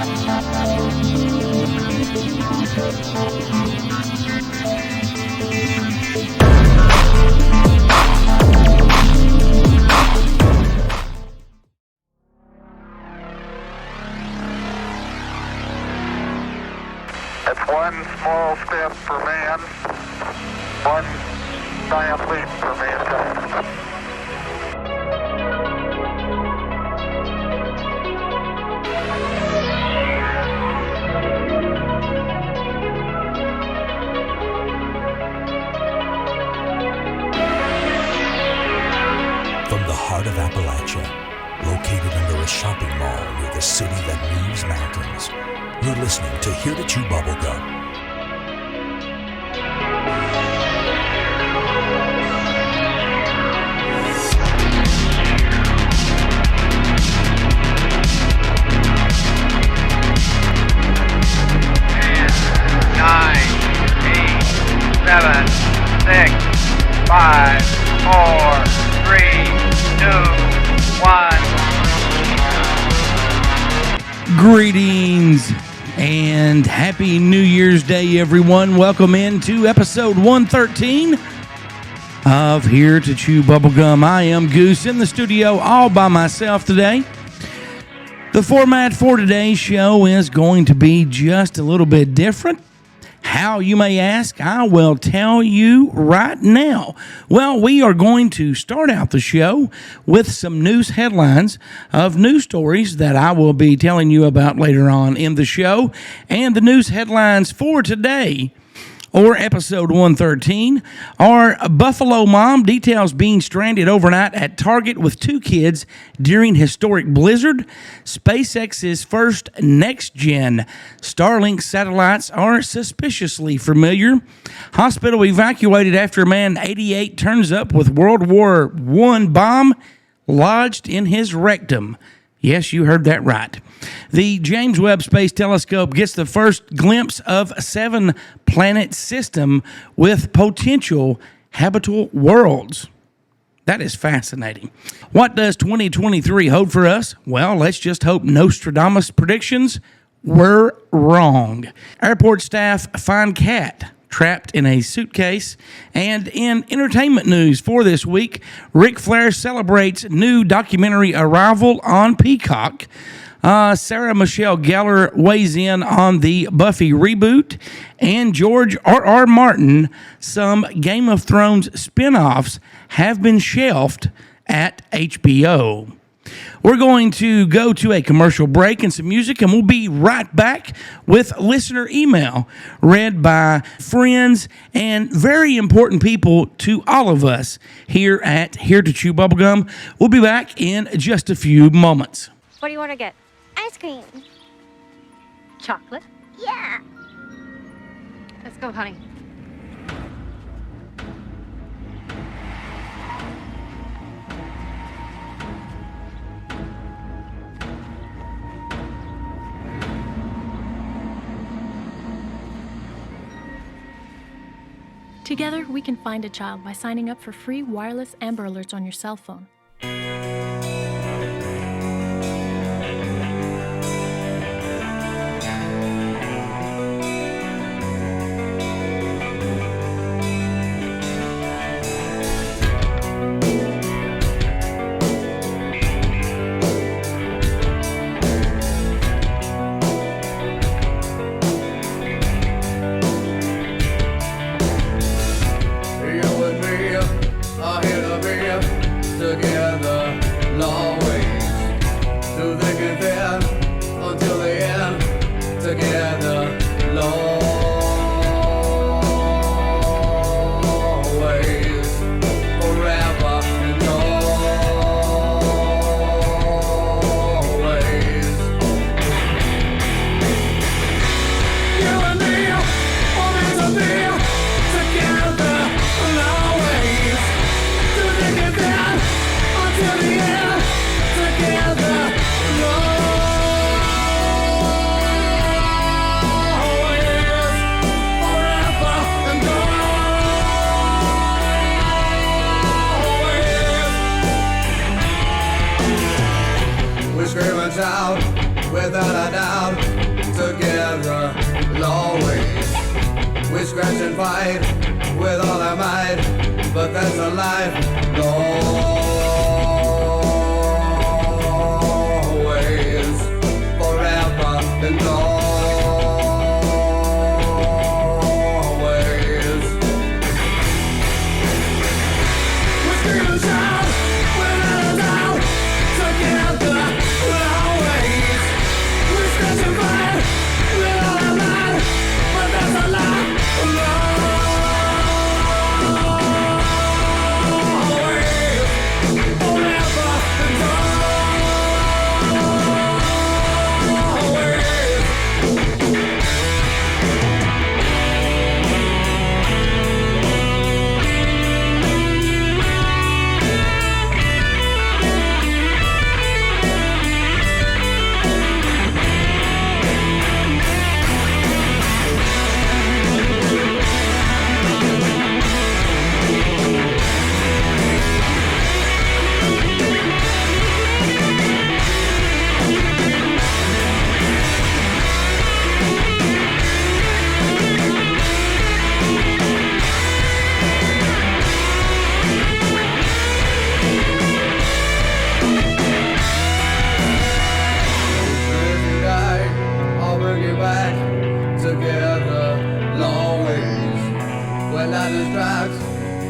It's one small step for man, one giant leap for mankind. From the heart of Appalachia, located under a shopping mall near the city that moves mountains, you're listening to Here to Chew Bubblegum. Nine, 8, 7, 6, 5, 4, 3, 2, 1. Greetings and happy New Year's Day, everyone. Welcome into episode 113 of Here to Chew Bubblegum. I am Goose in the studio all by myself today. The format for today's show is going to be just a little bit different. How, you may ask? I will tell you right now. Well, we are going to start out the show with some news headlines of news stories that I will be telling you about later on in the show. And the news headlines for today, or episode 113, are Buffalo mom details being stranded overnight at Target with 2 kids during historic blizzard. SpaceX's first next-gen Starlink satellites are suspiciously familiar. Hospital evacuated after man 88 turns up with World War I bomb lodged in his rectum. Yes, you heard that right. The James Webb Space Telescope gets the first glimpse of a 7-planet system with potential habitable worlds. That is fascinating. What does 2023 hold for us? Well, let's just hope Nostradamus' predictions were wrong. Airport staff find cat trapped in a suitcase. And in entertainment news for this week, Ric Flair celebrates new documentary arrival on Peacock. Sarah Michelle Gellar weighs in on the Buffy reboot. And George R.R. Martin, some Game of Thrones spinoffs have been shelved at HBO. We're going to go to a commercial break and some music, and we'll be right back with listener email read by friends and very important people to all of us here at Here to Chew Bubblegum. We'll be back in just a few moments. What do you want to get? Ice cream. Chocolate? Yeah. Let's go, honey. Together, we can find a child by signing up for free wireless Amber Alerts on your cell phone. without a doubt. Together, always. We scratch and fight with all our might, but that's a life. Always, forever and always. We scream and shout without a doubt. Together, always. We scratch and fight with all our might, but that's a life.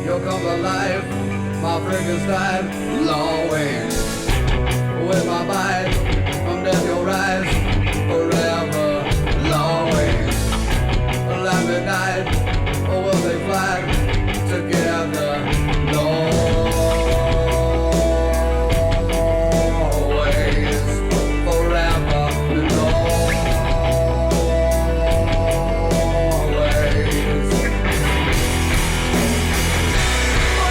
You'll come alive, my Frankenstein, always. With my bite, from death you'll rise, forever, always. Alive at night, or will they fly together, always, forever and always.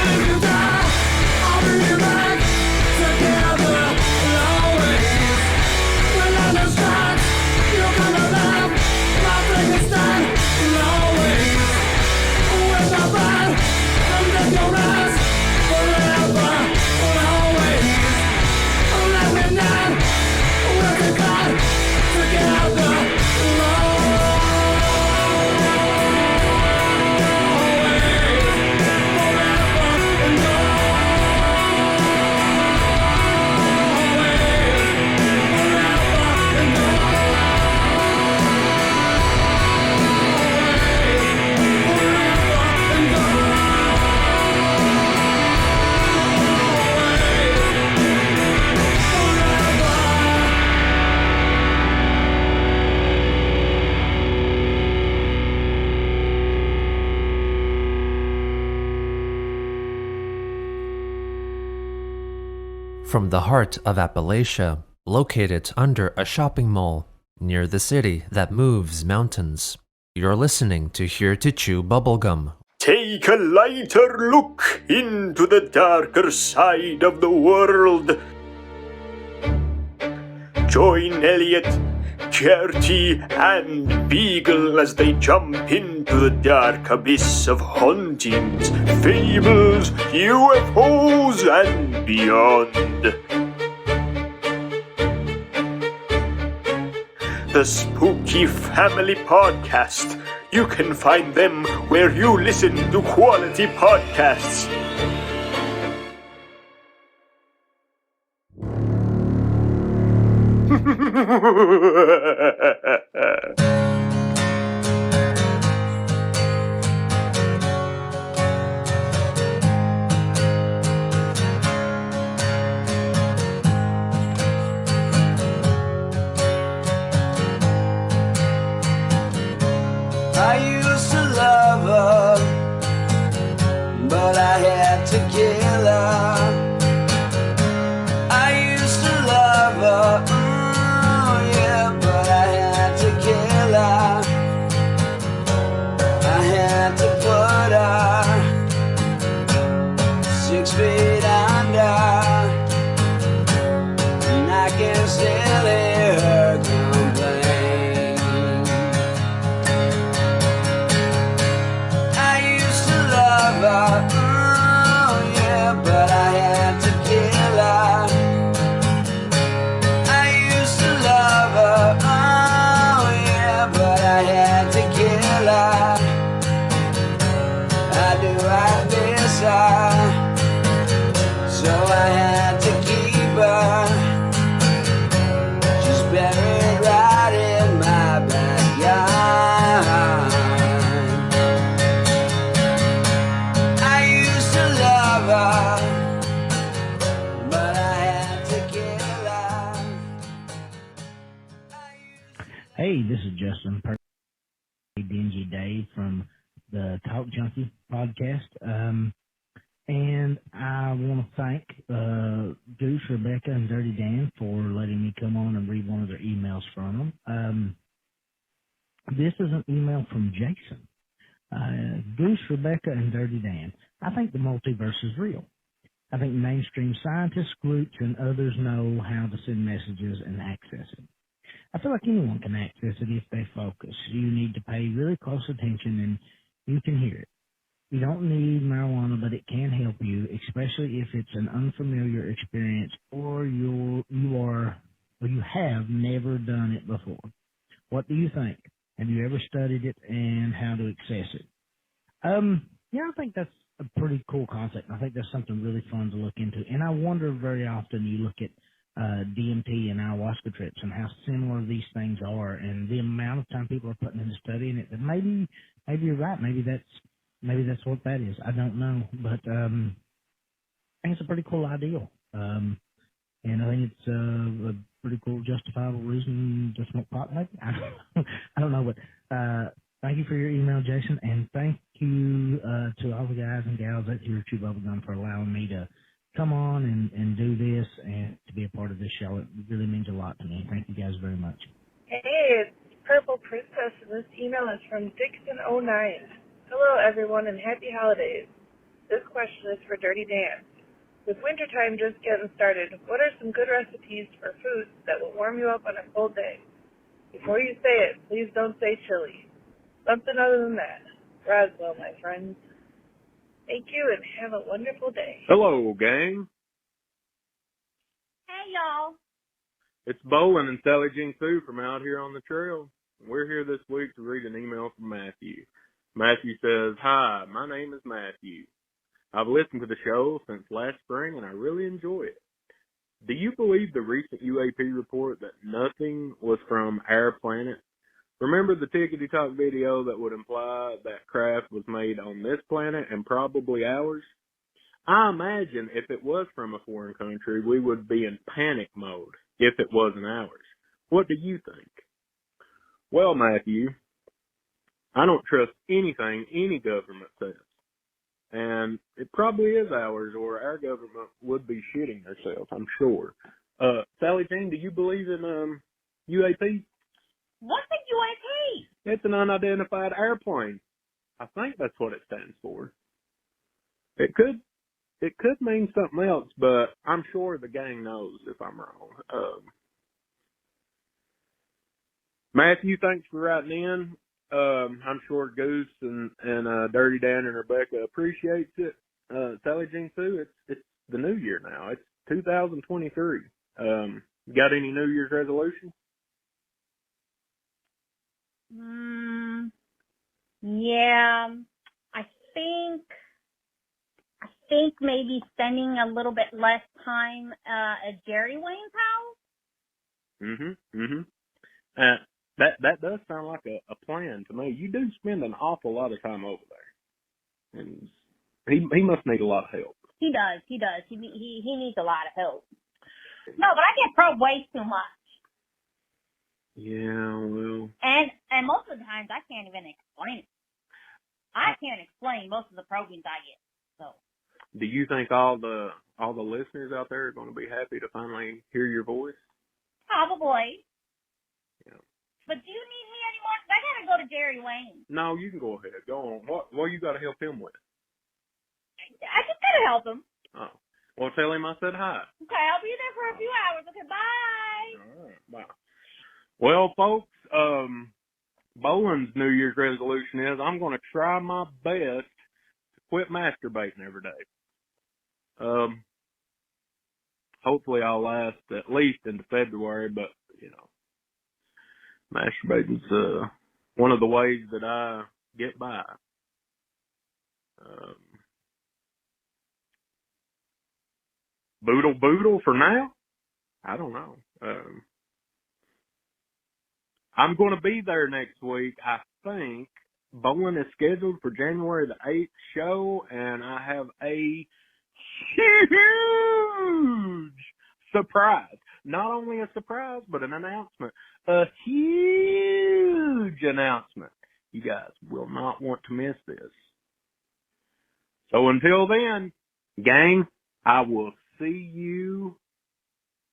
If you die, I'll bring you back together, always. When I'm the strikes, you'll come alive, my Frankenstein, always. With my bite, from death you'll rise, forever, always. Let me not, we'll be back together, From the heart of Appalachia, located under a shopping mall, near the city that moves mountains, you're listening to Here to Chew Bubblegum. Take a lighter look into the darker side of the world. Join Elliot, Gertie, and Beagle as they jump into the dark abyss of hauntings, fables, UFOs, and beyond. The Spooky Family Podcast. You can find them where you listen to quality podcasts. I used to love her, but I had to kill her. I used to love her, yeah, but I Hey, this is Justin, Dingy Dave from the Talk Junkie podcast. And I want to thank Goose, Rebecca, and Dirty Dan for letting me come on and read one of their emails from them. This is an email from Jason. Goose, Rebecca, and Dirty Dan. I think the multiverse is real. I think mainstream scientists, groups, and others know how to send messages and access it. I feel like anyone can access it if they focus. You need to pay really close attention and you can hear it. You don't need marijuana, but it can help you, especially if it's an unfamiliar experience or you have never done it before. What do you think? Have you ever studied it and how to access it? Yeah, I think that's a pretty cool concept. I think that's something really fun to look into. And I wonder very often you look at DMT and ayahuasca trips and how similar these things are and the amount of time people are putting into studying it. And maybe you're right. Maybe that's what that is. I don't know. But I think it's a pretty cool ideal. And I think it's a pretty cool, justifiable reason to smoke pot, maybe. I don't know, but thank you for your email, Jason, and thank you to all the guys and gals at here at Chew Bubblegum for allowing me to come on and do this and to be a part of this show. It really means a lot to me. Thank you guys very much. Hey, it's Purple Princess, and this email is from Dixon09. Hello, everyone, and happy holidays. This question is for Dirty Dan. With wintertime just getting started, what are some good recipes for foods that will warm you up on a cold day? Before you say it, please don't say chili. Something other than that. Roswell, my friends. Thank you, and have a wonderful day. Hello, gang. Hey, y'all. It's Bolin and Sally Jean Sue from out here on the trail. We're here this week to read an email from Matthew. Matthew says, "Hi, my name is Matthew. I've listened to the show since last spring, and I really enjoy it. Do you believe the recent UAP report that nothing was from our planet? Remember the Tickety Talk video that would imply that craft was made on this planet and probably ours? I imagine if it was from a foreign country, we would be in panic mode if it wasn't ours. What do you think?" Well, Matthew, I don't trust anything any government says. And it probably is ours, or our government would be shitting themselves, I'm sure. Sally Jean, do you believe in UAP? What's a UAP? It's an unidentified airplane. I think that's what it stands for. It could mean something else, but I'm sure the gang knows if I'm wrong. Matthew, thanks for writing in. I'm sure Goose and Dirty Dan and Rebecca appreciates it. Sally Jean Sue, it's the new year now. It's 2023. Got any New Year's resolutions? Yeah, I think maybe spending a little bit less time at Jerry Wayne's house. That does sound like a plan to me. You do spend an awful lot of time over there, and he must need a lot of help. He does. He needs a lot of help. No, but I get probed way too much. Yeah, well. And most of the times I can't even explain it. I can't explain most of the probings I get. So. Do you think all the listeners out there are going to be happy to finally hear your voice? Probably. Yeah. But do you need me anymore? Because I gotta go to Jerry Wayne. No, you can go ahead. Go on. What you got to help him with? I just gotta help him. Oh. Well, tell him I said hi. Okay, I'll be there for a few hours. Okay, bye. All right, bye. Well, folks, Bolin's New Year's resolution is I'm going to try my best to quit masturbating every day. Hopefully I'll last at least into February, but, masturbating's one of the ways that I get by. Boodle for now? I don't know. I'm going to be there next week. I think Bolin is scheduled for January the 8th show, and I have a huge surprise. not only a surprise, but an announcement. A huge announcement. You guys will not want to miss this. So until then, gang, I will see you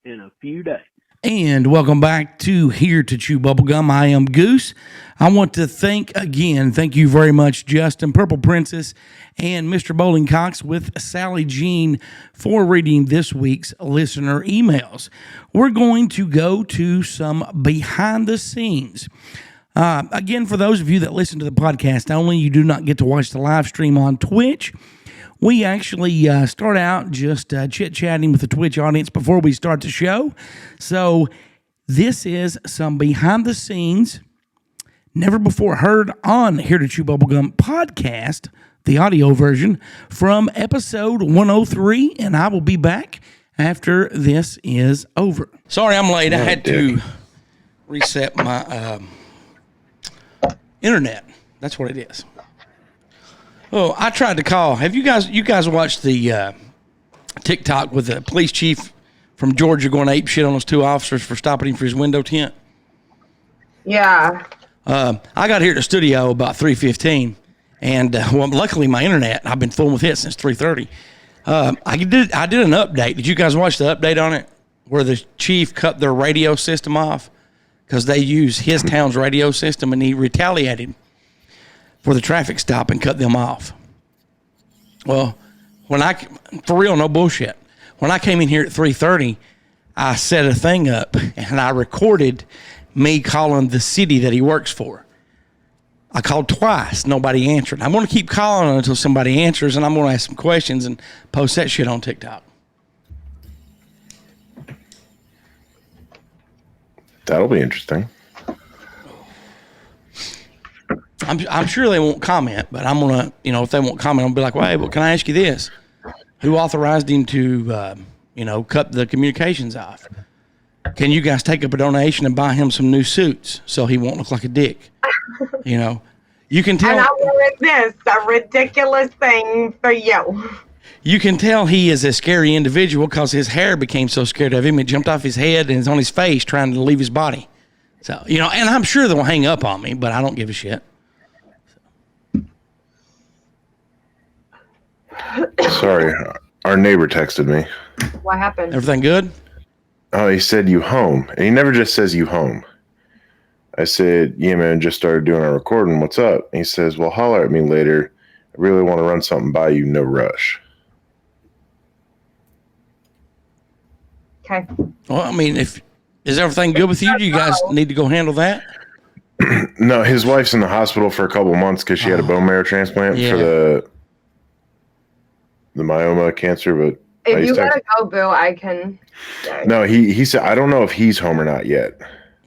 in a few days. And welcome back to Here to Chew Bubblegum. I am Goose. I want to thank you very much, Justin, Purple Princess, and Mr. Bowling Cox with Sally Jean for reading this week's listener emails. We're going to go to some behind the scenes. Again, for those of you that listen to the podcast only, you do not get to watch the live stream on Twitch. We actually start out just chit-chatting with the Twitch audience before we start the show. So this is some behind-the-scenes, never before heard on Here to Chew Bubblegum podcast, the audio version, from episode 103, and I will be back after this is over. Sorry I'm late. I had to reset my internet. That's what it is. Oh, I tried to call. Have you guys watched the TikTok with the police chief from Georgia going ape shit on those two officers for stopping him for his window tint? Yeah. I got here to the studio about 3:15, and luckily my internet, I've been fooling with it since 3:30. I did an update. Did you guys watch the update on it where the chief cut their radio system off because they use his town's radio system, and he retaliated for the traffic stop and cut them off? Well, for real, no bullshit, when I came in here at 3:30, I set a thing up and I recorded me calling the city that he works for. I called twice. Nobody answered. I'm going to keep calling until somebody answers, and I'm going to ask some questions and post that shit on TikTok. That'll be interesting. I'm sure they won't comment, but I'm going to, if they won't comment, I'll be like, well, hey, well, can I ask you this? Who authorized him to, cut the communications off? Can you guys take up a donation and buy him some new suits so he won't look like a dick? You can tell. And I wanted this, a ridiculous thing for you. You can tell he is a scary individual because his hair became so scared of him, it jumped off his head and is on his face trying to leave his body. So, and I'm sure they'll hang up on me, but I don't give a shit. Sorry, our neighbor texted me. What happened? Everything good? Oh, he said you home. And he never just says you home. I said, yeah, man, just started doing our recording. What's up? And he says, well, holler at me later. I really want to run something by you. No rush. Okay. Well, I mean, is everything good with you? Do you guys need to go handle that? No, his wife's in the hospital for a couple months because she had a bone marrow transplant for the myoma cancer. But if you gotta go, Boo, I can. No, he said, I don't know if he's home or not yet.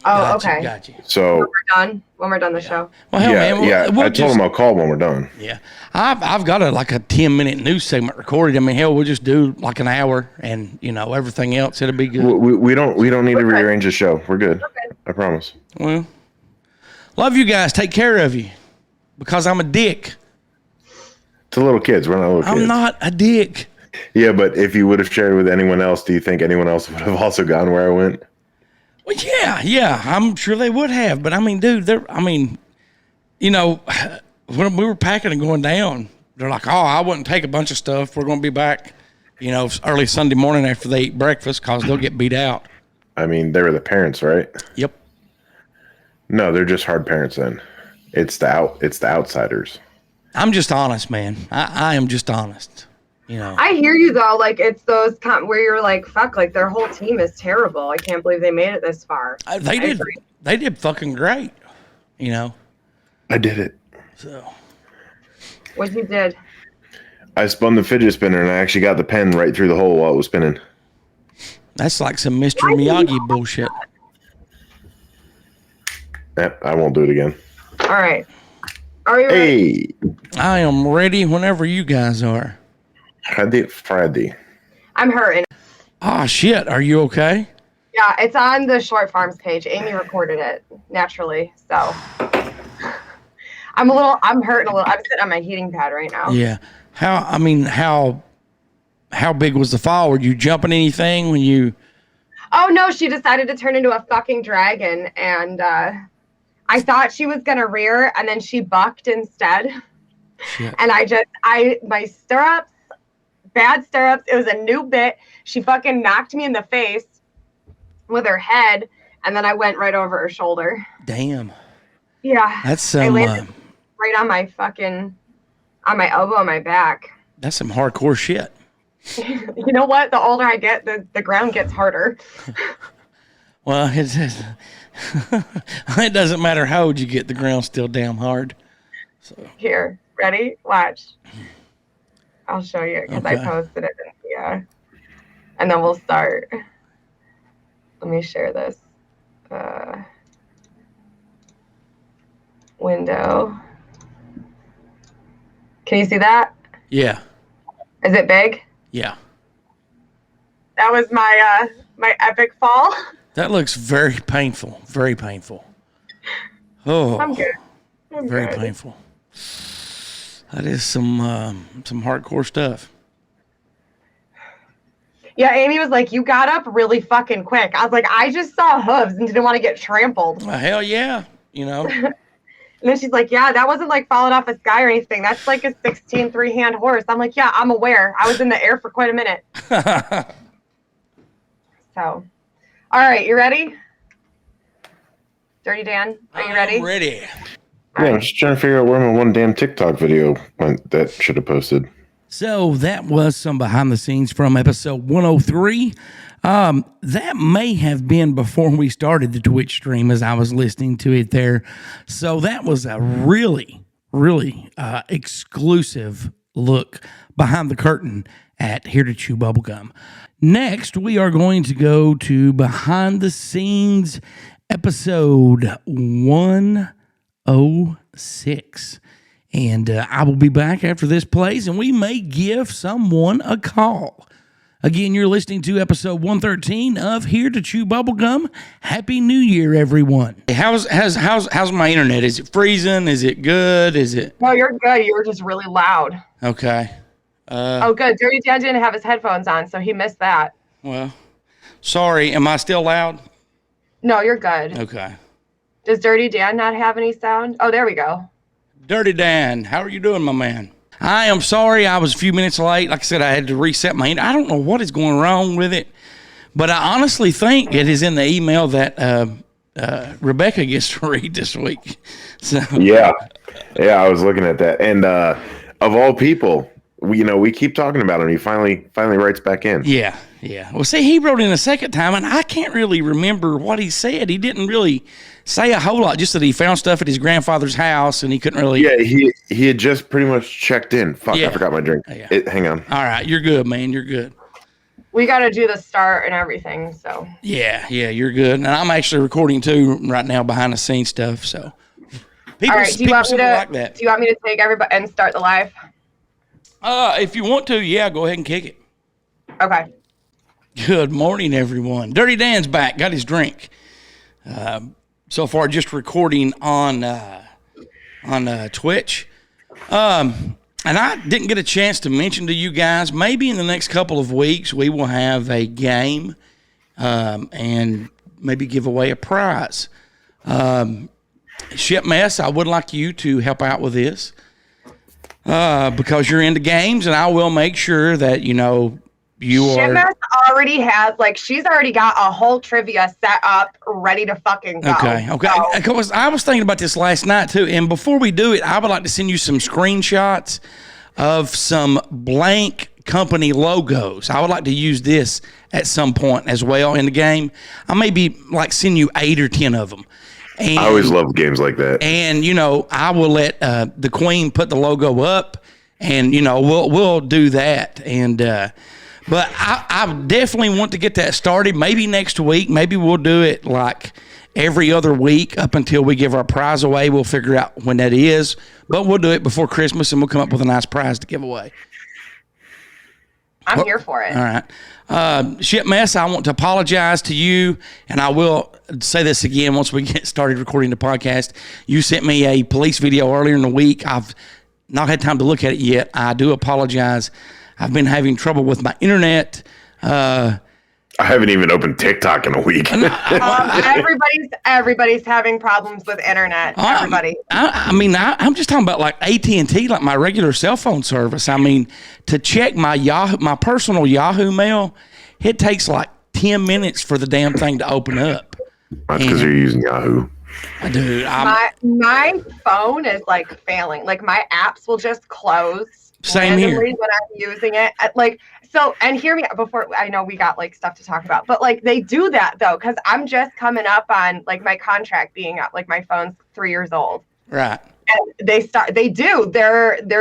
Oh, okay. Gotcha. So when we're done the show. Well, hell, man, I told him I'll call when we're done. Yeah, I've got a 10-minute news segment recorded. I mean, hell, we'll just do like an hour, and everything else, it'll be good. We don't need to rearrange the show. We're good. I promise. Well, love you guys. Take care of you, because I'm a dick. To little kids, we're not little kids. I'm not a dick. Yeah, but if you would have shared with anyone else, do you think anyone else would have also gone where I went? Well, yeah, I'm sure they would have. But I mean, dude, when we were packing and going down, they're like, "Oh, I wouldn't take a bunch of stuff. We're going to be back, early Sunday morning after they eat breakfast because they'll get beat out." I mean, they were the parents, right? Yep. No, they're just hard parents. Then it's the outsiders. I'm just honest, man. I am just honest. I hear you though. Like it's those where you're like, fuck, like their whole team is terrible. I can't believe they made it this far. They did fucking great. I did it. So. What you did? I spun the fidget spinner and I actually got the pen right through the hole while it was spinning. That's like some Mr. Miyagi bullshit. Yep, I won't do it again. All right. Are you ready? Hey. I am ready whenever you guys are. Friday. I'm hurting. Ah, shit. Are you okay? Yeah, it's on the Short Farms page. Amy recorded it naturally, so I'm hurting a little. I'm sitting on my heating pad right now. Yeah. How big was the fall? Were you jumping anything when you? Oh no, she decided to turn into a fucking dragon, and I thought she was gonna rear, and then she bucked instead. Shit. And my stirrups, bad stirrups. It was a new bit. She fucking knocked me in the face with her head, and then I went right over her shoulder. Damn. Yeah. That's some. I landed right on my elbow on my back. That's some hardcore shit. You know what? The older I get, the ground gets harder. Well, it doesn't matter how old you get, the ground's still damn hard. So. Here, ready? Watch. I'll show you because I posted it. Yeah. And then we'll start. Let me share this. Window. Can you see that? Yeah. Is it big? Yeah. That was my epic fall. That looks very painful. Very painful. Oh. I'm good. Very painful. That is some hardcore stuff. Yeah, Amy was like, you got up really fucking quick. I was like, I just saw hooves and didn't want to get trampled. Hell yeah. You know. And then she's like, yeah, that wasn't like falling off a sky or anything. That's like a 16 3-hand horse. I'm like, yeah, I'm aware. I was in the air for quite a minute. So, all right, you ready? Dirty Dan, are you ready? I'm ready. Yeah, I'm just trying to figure out where my one damn TikTok video went that should have posted. So that was some behind the scenes from episode 103. That may have been before we started the Twitch stream as I was listening to it there. So that was a really, really exclusive look behind the curtain at Here to Chew Bubblegum. Next, we are going to go to behind the scenes episode 106. And I will be back after this plays, and we may give someone a call. Again, you're listening to episode 113 of Here to Chew Bubblegum. Happy New Year, everyone. How's my internet? Is it freezing? Is it good? Is it? No, you're good. You were just really loud. Okay. Oh, good. Dirty Dan didn't have his headphones on, so he missed that. Well, sorry. Am I still loud? No, you're good. Okay. Does Dirty Dan not have any sound? Oh, there we go. Dirty Dan, how are you doing, my man? I am sorry I was a few minutes late. Like I said, I had to reset my internet. I don't know what is going wrong with it, but I honestly think it is in the email that Rebecca gets to read this week. So. Yeah, I was looking at that. And of all people, we keep talking about him. He finally writes back in. Yeah. Well, see, he wrote in a second time, and I can't really remember what he said. He didn't really say a whole lot, just that he found stuff at his grandfather's house, and he couldn't really... Yeah, he had just pretty much checked in. Fuck, yeah. I forgot my drink. Yeah. Hang on. All right, you're good, man. You're good. We got to do the start and everything, so... Yeah, you're good. And I'm actually recording, too, right now, behind-the-scenes stuff, so... All right, do you want me to take everybody and start the live? If you want to, yeah, go ahead and kick it. Okay. Good morning, everyone. Dirty Dan's back. Got his drink. So far, just recording on Twitch. And I didn't get a chance to mention to you guys, maybe in the next couple of weeks, we will have a game and maybe give away a prize. Ship Mess, I would like you to help out with this because you're into games, and I will make sure that, Shipmess already has, she's already got a whole trivia set up, ready to fucking go. Okay. So. I was thinking about this last night, too, and before we do it, I would like to send you some screenshots of some blank company logos. I would like to use this at some point as well in the game. I may be, send you 8 or 10 of them. And, I always love games like that. And, I will let the Queen put the logo up, and, we'll do that, and... But I definitely want to get that started. Maybe next week. Maybe we'll do it every other week up until we give our prize away. We'll figure out when that is. But we'll do it before Christmas, and we'll come up with a nice prize to give away. I'm here for it. All right. Ship Mess, I want to apologize to you, and I will say this again once we get started recording the podcast. You sent me a police video earlier in the week. I've not had time to look at it yet. I do apologize. I've been having trouble with my internet, I haven't even opened TikTok in a week. Everybody's having problems with internet. Everybody. I'm just talking about like AT&T, like my regular cell phone service. I mean, to check my personal Yahoo mail, it takes like 10 minutes for the damn thing to open up. That's because you're using Yahoo. Dude, my phone is like failing. Like my apps will just close. Same here. When I'm using it, and hear me out before. I know we got like stuff to talk about, but like they do that though, because I'm just coming up on like my contract being up. Like my phone's 3 years old. Right. And they're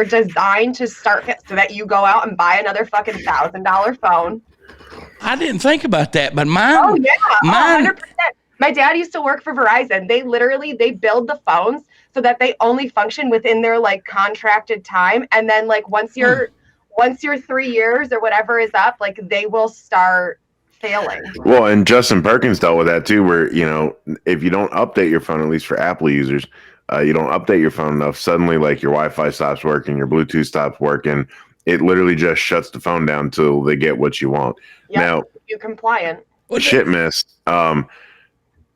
designed to start so that you go out and buy another fucking $1,000 phone. I didn't think about that, but mine. Oh yeah, 100%. My dad used to work for Verizon. They build the phones so that they only function within their like contracted time, and then like once your 3 years or whatever is up, like they will start failing. Well, and Justin Perkins dealt with that too, where if you don't update your phone, at least for Apple users, you don't update your phone enough, suddenly like your Wi-Fi stops working, your Bluetooth stops working. It literally just shuts the phone down until they get what you want. Yep, now, you compliant. Shit miss.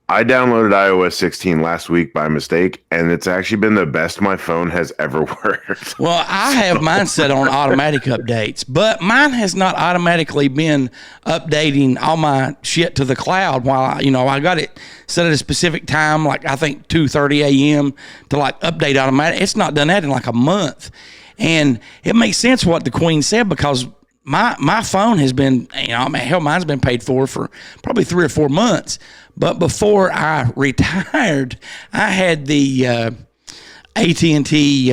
I downloaded iOS 16 last week by mistake, and it's actually been the best my phone has ever worked. Well, I have mine set on automatic updates, but mine has not automatically been updating all my shit to the cloud while I got it set at a specific time, like I think 2:30 a.m. to like update automatic. It's not done that in like a month. And it makes sense what the Queen said, because my phone has been, hell, mine's been paid for probably 3 or 4 months. But before I retired, I had the AT&T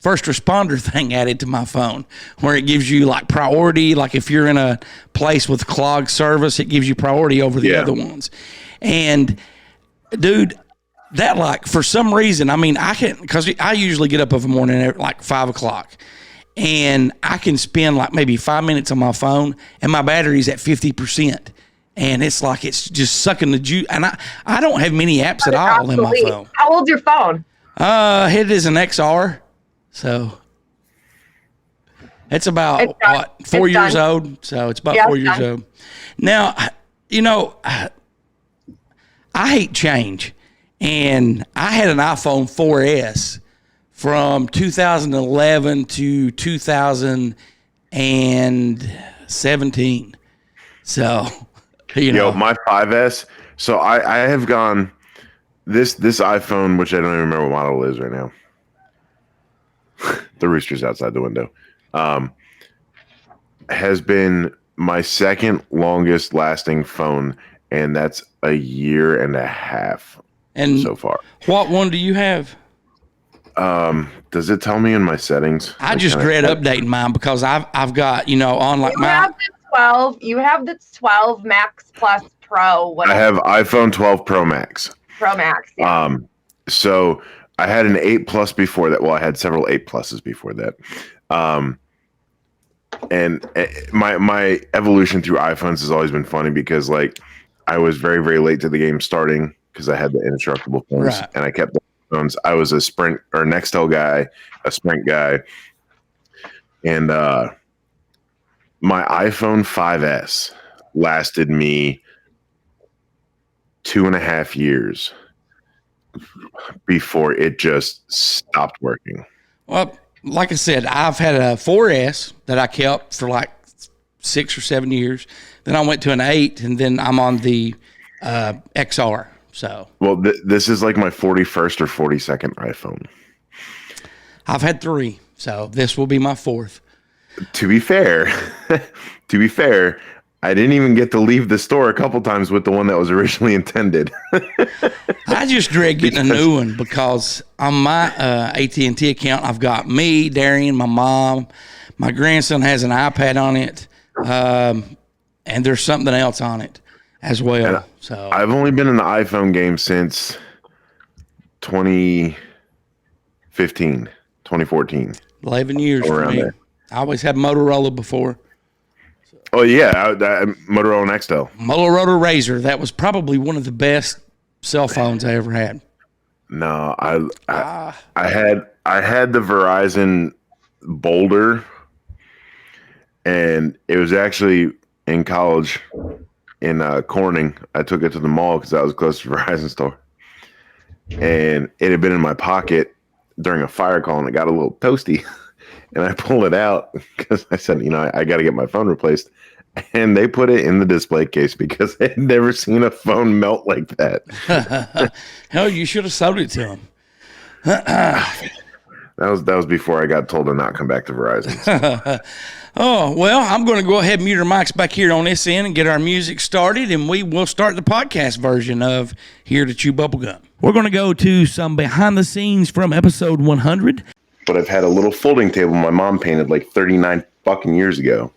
first responder thing added to my phone, where it gives you like priority. Like if you're in a place with clogged service, it gives you priority over the other ones. And dude, that like for some reason, because I usually get up every morning at like 5 o'clock. And I can spend like maybe 5 minutes on my phone, and my battery's at 50%. And it's like it's just sucking the juice. And I don't have many apps at all in my phone. How old's your phone? It is an XR. So it's about 4 years old. So it's about 4 years old. Now, I hate change. And I had an iPhone 4S from 2011 to 2017. So, Yo, my 5S. So I have gone this iPhone, which I don't even remember what model it is right now. The rooster's outside the window. Has been my second longest lasting phone, and that's a year and a half so far. What one do you have? Does it tell me in my settings? I just dread updating mine because I've got, on like you have the 12 Max Plus Pro. Whatever. I have iPhone 12 Pro Max. Pro Max. Yeah. So I had an 8 Plus before that. Well, I had several 8 Pluses before that. And my evolution through iPhones has always been funny because like I was very, very late to the game starting because I had the indestructible phones, and I kept the phones. I was a Sprint or Nextel guy, a Sprint guy, and my iPhone 5S lasted me 2.5 years before it just stopped working. Well, like I said, I've had a 4S that I kept for like 6 or 7 years. Then I went to an 8, and then I'm on the XR. So, well, this is like my 41st or 42nd iPhone. I've had 3, so this will be my 4th. To be fair, I didn't even get to leave the store a couple times with the one that was originally intended. I just dread getting a new one because on my AT&T account, I've got me, Darian, my mom, my grandson has an iPad on it, and there's something else on it as well. And so I've only been in the iPhone game since 2014. 11 years for me. There. I always had Motorola before. Oh, yeah. Motorola Nextel. Motorola Razr. That was probably one of the best cell phones I ever had. No, I had the Verizon Boulder, and it was actually in college. in Corning. I took it to the mall because I was close to Verizon store. And it had been in my pocket during a fire call, and it got a little toasty. And I pulled it out because I said, I got to get my phone replaced. And they put it in the display case because they had never seen a phone melt like that. Hell, you should have sold it to them. That was before I got told to not come back to Verizon. Oh, well, I'm going to go ahead and mute our mics back here on this end and get our music started, and we will start the podcast version of Here to Chew Bubblegum. We're going to go to some behind the scenes from episode 100. But I've had a little folding table my mom painted like 39 fucking years ago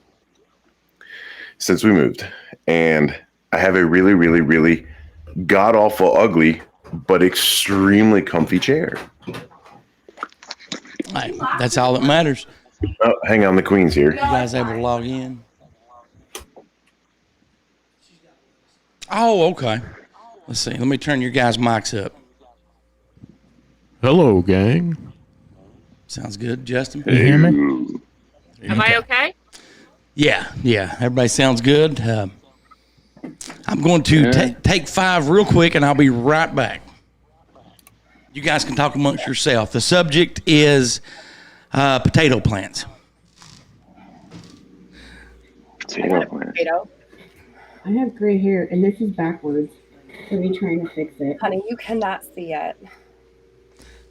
since we moved. And I have a really, really, really god-awful ugly but extremely comfy chair. Right, that's all that matters. Oh, hang on, the Queen's here. You guys able to log in? Oh, okay. Let's see. Let me turn your guys' mics up. Hello, gang. Sounds good, Justin. Can you hear me? Am I okay? Yeah. Everybody sounds good. I'm going to take 5 real quick, and I'll be right back. You guys can talk amongst yourself. The subject is potato plants. Potato. I have gray hair, and this is backwards. So we're trying to fix it. Honey, you cannot see it.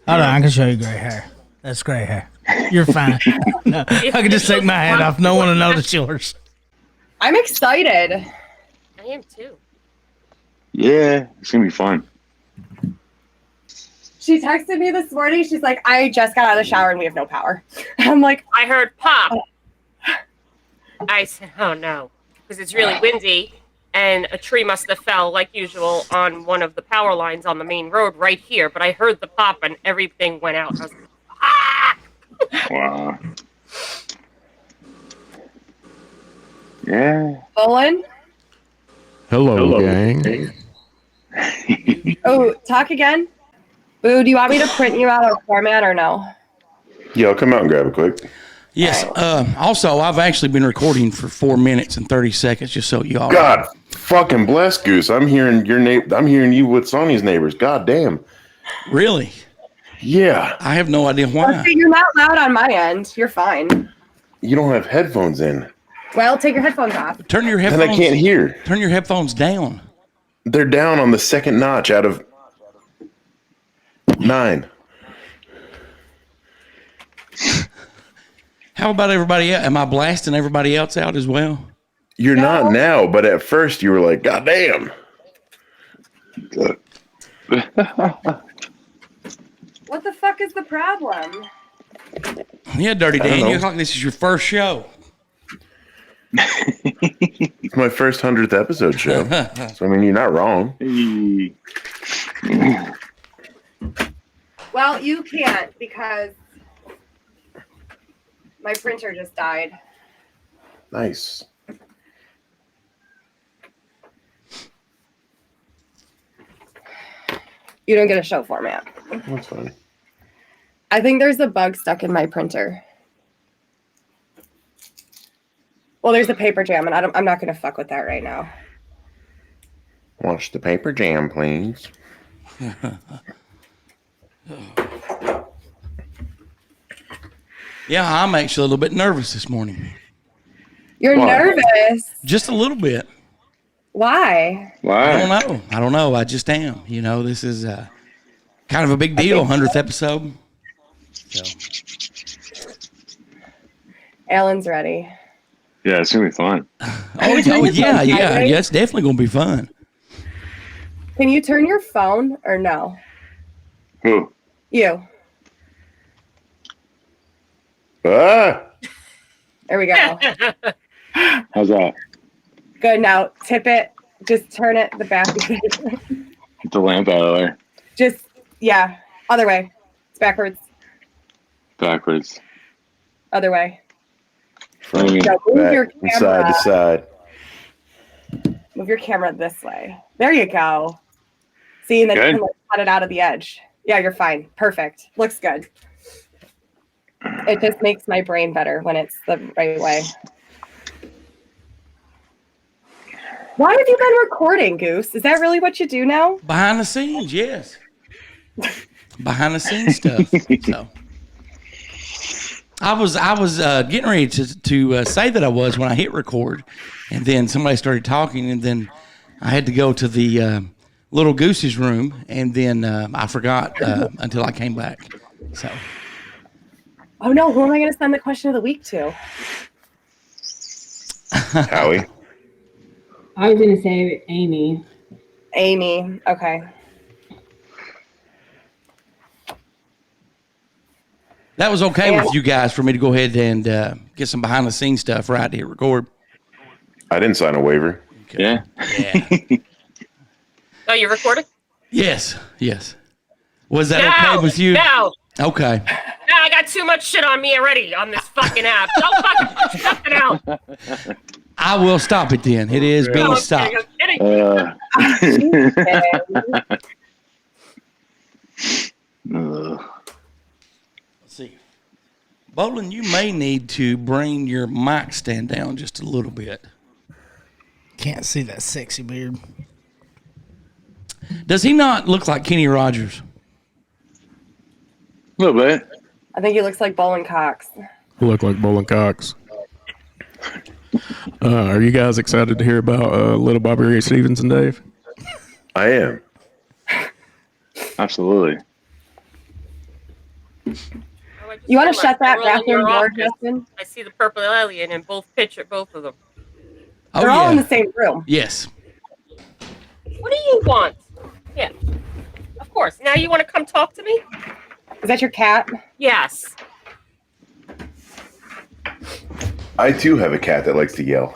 Hold on, I can show you gray hair. That's gray hair. You're fine. No, I can just take my hat off. No one will notice yours. I'm excited. I am too. Yeah, it's gonna be fun. She texted me this morning. She's like, I just got out of the shower and we have no power. I'm like, I heard pop. I said, oh no, because it's really windy and a tree must have fell like usual on one of the power lines on the main road right here. But I heard the pop and everything went out. I was like, ah! Wow. Yeah. Bowen? Hello, gang. Oh, talk again? Boo, do you want me to print you out a format or no? Yeah, I'll come out and grab it quick. Yes. Also, I've actually been recording for 4 minutes and 30 seconds, just so you all. God fucking bless, Goose. I'm hearing I'm hearing you with Sonny's neighbors. God damn. Really? Yeah. I have no idea why. Okay, you're not loud on my end. You're fine. You don't have headphones in. Well, take your headphones off. Turn your headphones. Then I can't hear. Turn your headphones down. They're down on the second notch out of 9. How about everybody else? Am I blasting everybody else out as well? You're not now, but at first you were like, God damn. What the fuck is the problem? Yeah, Dirty Dan, you look like this is your first show. It's my first 100th episode show. So, I mean, you're not wrong. Well, you can't because my printer just died. Nice. You don't get a show format. That's fine. I think there's a bug stuck in my printer. Well, there's a paper jam, and I'm not going to fuck with that right now. Watch the paper jam, please. Yeah, I'm actually a little bit nervous this morning. You're nervous? Just a little bit. Why? I don't know. I just am. You know, this is kind of a big deal, 100th episode. So. Alan's ready. Yeah, it's going to be fun. Yeah, it's definitely going to be fun. Can you turn your phone or no? Who? You. Ah! There we go. How's that? Good. Now tip it. Just turn it the back. Get the lamp out of there. Just, yeah. Other way. It's backwards. Backwards. Other way. What do you mean? So move your camera. Side to side. Move your camera this way. There you go. See, and then you can cut it out of the edge. Yeah, you're fine. Perfect. Looks good. It just makes my brain better when it's the right way. Why have you been recording, Goose? Is that really what you do now? Behind the scenes, yes. Behind the scenes stuff. So I was getting ready to say that I was when I hit record, and then somebody started talking, and then I had to go to the little Goose's room, and then I forgot until I came back. So. Oh no, who am I going to send the question of the week to? Howie. I was going to say Amy. Amy, okay. That was okay with you guys for me to go ahead and get some behind the scenes stuff right to hit record. I didn't sign a waiver. Okay. Yeah. Oh, you recorded? Yes. Was that okay with you? No. Okay. No, I got too much shit on me already on this fucking app. Don't fucking put something out. I will stop it then. It is being stopped. Let's see. Bolin, you may need to bring your mic stand down just a little bit. Can't see that sexy beard. Does he not look like Kenny Rogers? A little bit. I think he looks like Bolin Cox. You look like Bowling Cox. Are you guys excited to hear about little Bobby Ray Stevens and Dave? I am. Absolutely. You want to shut that We're all in bathroom your door, office. Justin? I see the purple alien in both both of them. They're all in the same room. Yes. What do you want? Yeah. Of course. Now you want to come talk to me? Is that your cat? Yes. I too have a cat that likes to yell.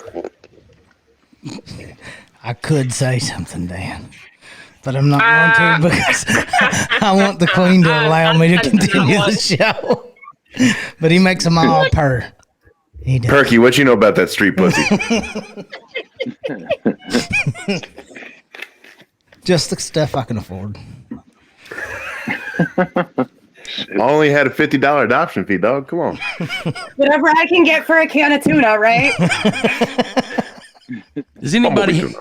I could say something, Dan, but I'm not going to because I want the Queen to allow me to continue the show. But he makes them all purr. He does. Perky, what you know about that street pussy? Just the stuff I can afford. I only had a $50 adoption fee, dog. Come on. Whatever I can get for a can of tuna, right? Does anybody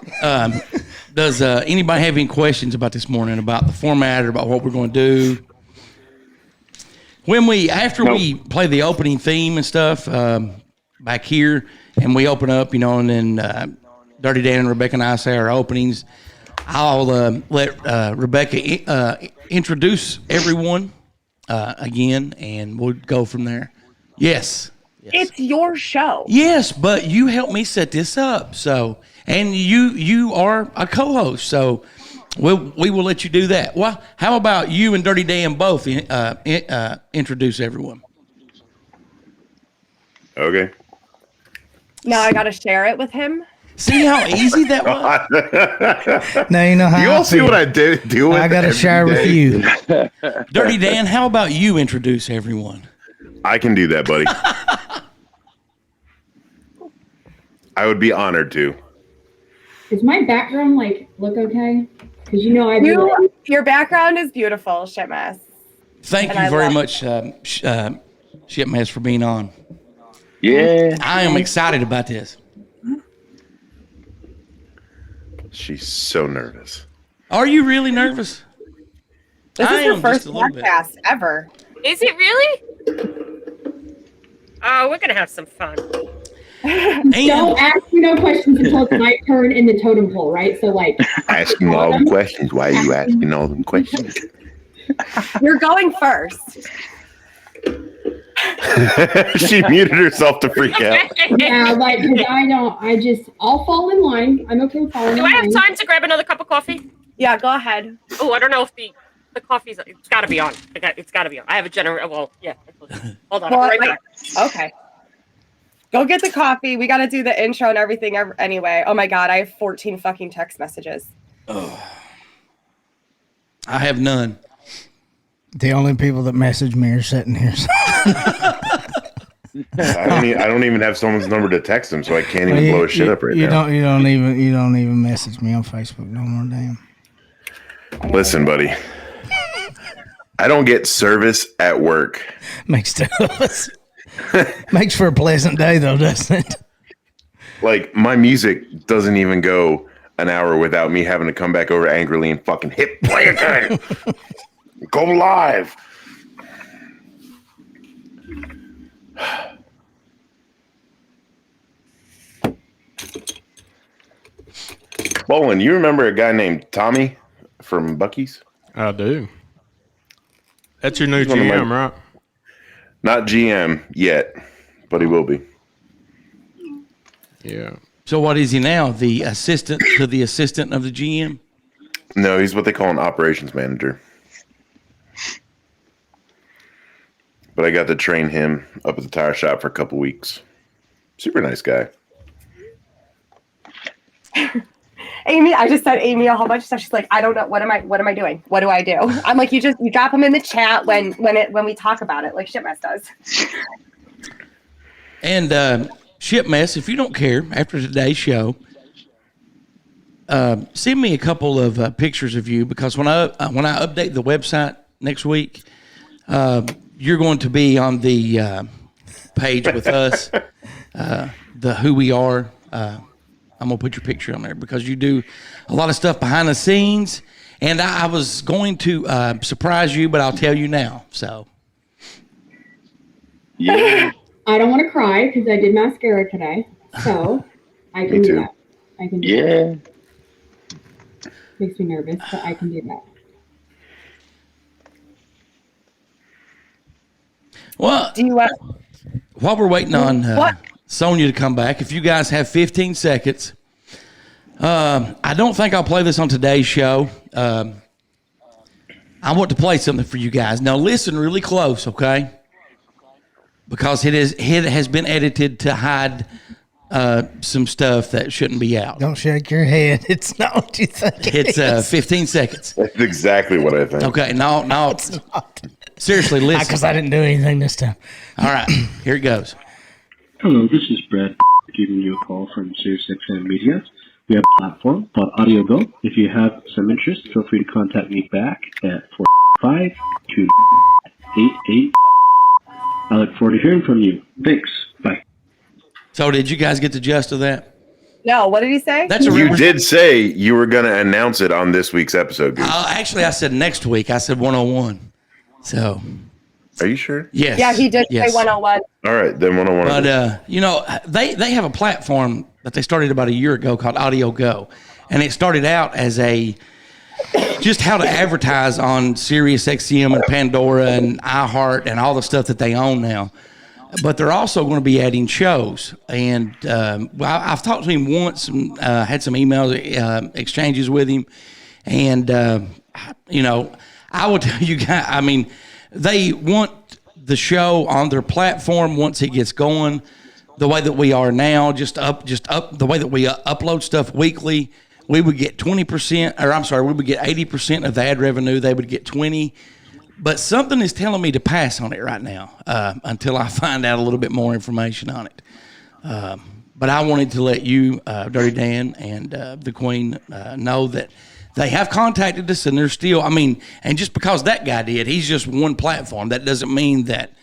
anybody have any questions about this morning, about the format or about what we're going to do? After we play the opening theme and stuff back here, and we open up, and then Dirty Dan and Rebecca and I say our openings, I'll let Rebecca introduce everyone again, and we'll go from there. Yes. It's your show. Yes, but you helped me set this up, and you are a co-host, so we will let you do that. Well, how about you and Dirty Dan both introduce everyone? Okay. Now I got to share it with him. See how easy that was? Now you know how you all see what I do with I got to share with you. Dirty Dan, how about you introduce everyone? I can do that, buddy. I would be honored to. Does my background look okay? Because your background is beautiful, Shitmess. Thank you very much, Shitmess, for being on. Yeah. I am excited about this. She's so nervous. Are you really nervous? This is her first podcast ever. Is it really? Oh, we're going to have some fun. Don't ask me no questions until it's my turn in the totem pole, right? So, asking all the questions. Why are you asking all them questions? You're going first. She muted herself to freak out. Yeah, because I'll fall in line. I'm okay with falling in Do line. I have time to grab another cup of coffee? Yeah, go ahead. Oh, I don't know if the coffee's. It's got to be on. It's got to be on. I have a generator. Well, yeah. Hold on. Well, I'll be right back. Okay. Go get the coffee. We got to do the intro and everything anyway. Oh my God, I have 14 fucking text messages. I have none. The only people that message me are sitting here. I don't even have someone's number to text them, so I can't even blow his shit up right now. You don't even message me on Facebook no more, damn. Listen, buddy. I don't get service at work. Makes two of us. Makes for a pleasant day, though, doesn't it? like my music doesn't even go an hour without me having to come back over angrily and fucking hit play again. Go live. Bolin, you remember a guy named Tommy from Bucky's? I do. That's your new GM, right? Not GM yet, but he will be. Yeah. So what is he now? The assistant to the assistant of the GM? No, he's what they call an operations manager. But I got to train him up at the tire shop for a couple weeks. Super nice guy. Amy, I just sent Amy a whole bunch of stuff. She's like, I don't know. What am I doing? What do I do? I'm like, you drop them in the chat when we talk about it, like Shipmess does. And Shipmess, if you don't care, after today's show, send me a couple of pictures of you, because when I update the website next week, you're going to be on the page with us, the who we are. I'm going to put your picture on there because you do a lot of stuff behind the scenes. And I was going to surprise you, but I'll tell you now. So, yeah. I don't want to cry because I did mascara today. So, I can do that. I can do that. Makes me nervous, but I can do that. Well, do you while we're waiting on Sonia to come back, if you guys have 15 seconds, I don't think I'll play this on today's show. I want to play something for you guys. Now listen really close, okay? Because it has been edited to hide some stuff that shouldn't be out. Don't shake your head. It's not what you think. It's 15 seconds. That's exactly what I think. Okay, no. It's not. Seriously, listen. Because I didn't do anything this time. All right, here it goes. Hello, this is Brad giving you a call from SiriusXM Media. We have a platform called Audio Go. If you have some interest, feel free to contact me back at 45288. I look forward to hearing from you. Thanks. Bye. So did you guys get the gist of that? No, what did he say? You did say you were going to announce it on this week's episode, Goose. Actually, I said next week. I said 101. So, are you sure? Yes. Yeah, he did say 101. All right, then 101. But they have a platform that they started about a year ago called Audio Go, and it started out as just how to advertise on Sirius XM and Pandora and iHeart and all the stuff that they own now. But they're also going to be adding shows, and I've talked to him once and had some email exchanges with him, and I will tell you guys, I mean, they want the show on their platform once it gets going, the way that we are now, just up the way that we upload stuff weekly. We would get 20%, or I'm sorry, we would get 80% of the ad revenue. They would get 20%. But something is telling me to pass on it right now until I find out a little bit more information on it. But I wanted to let you, Dirty Dan, and the Queen know that they have contacted us, and they're still, and just because that guy did, he's just one platform. That doesn't mean that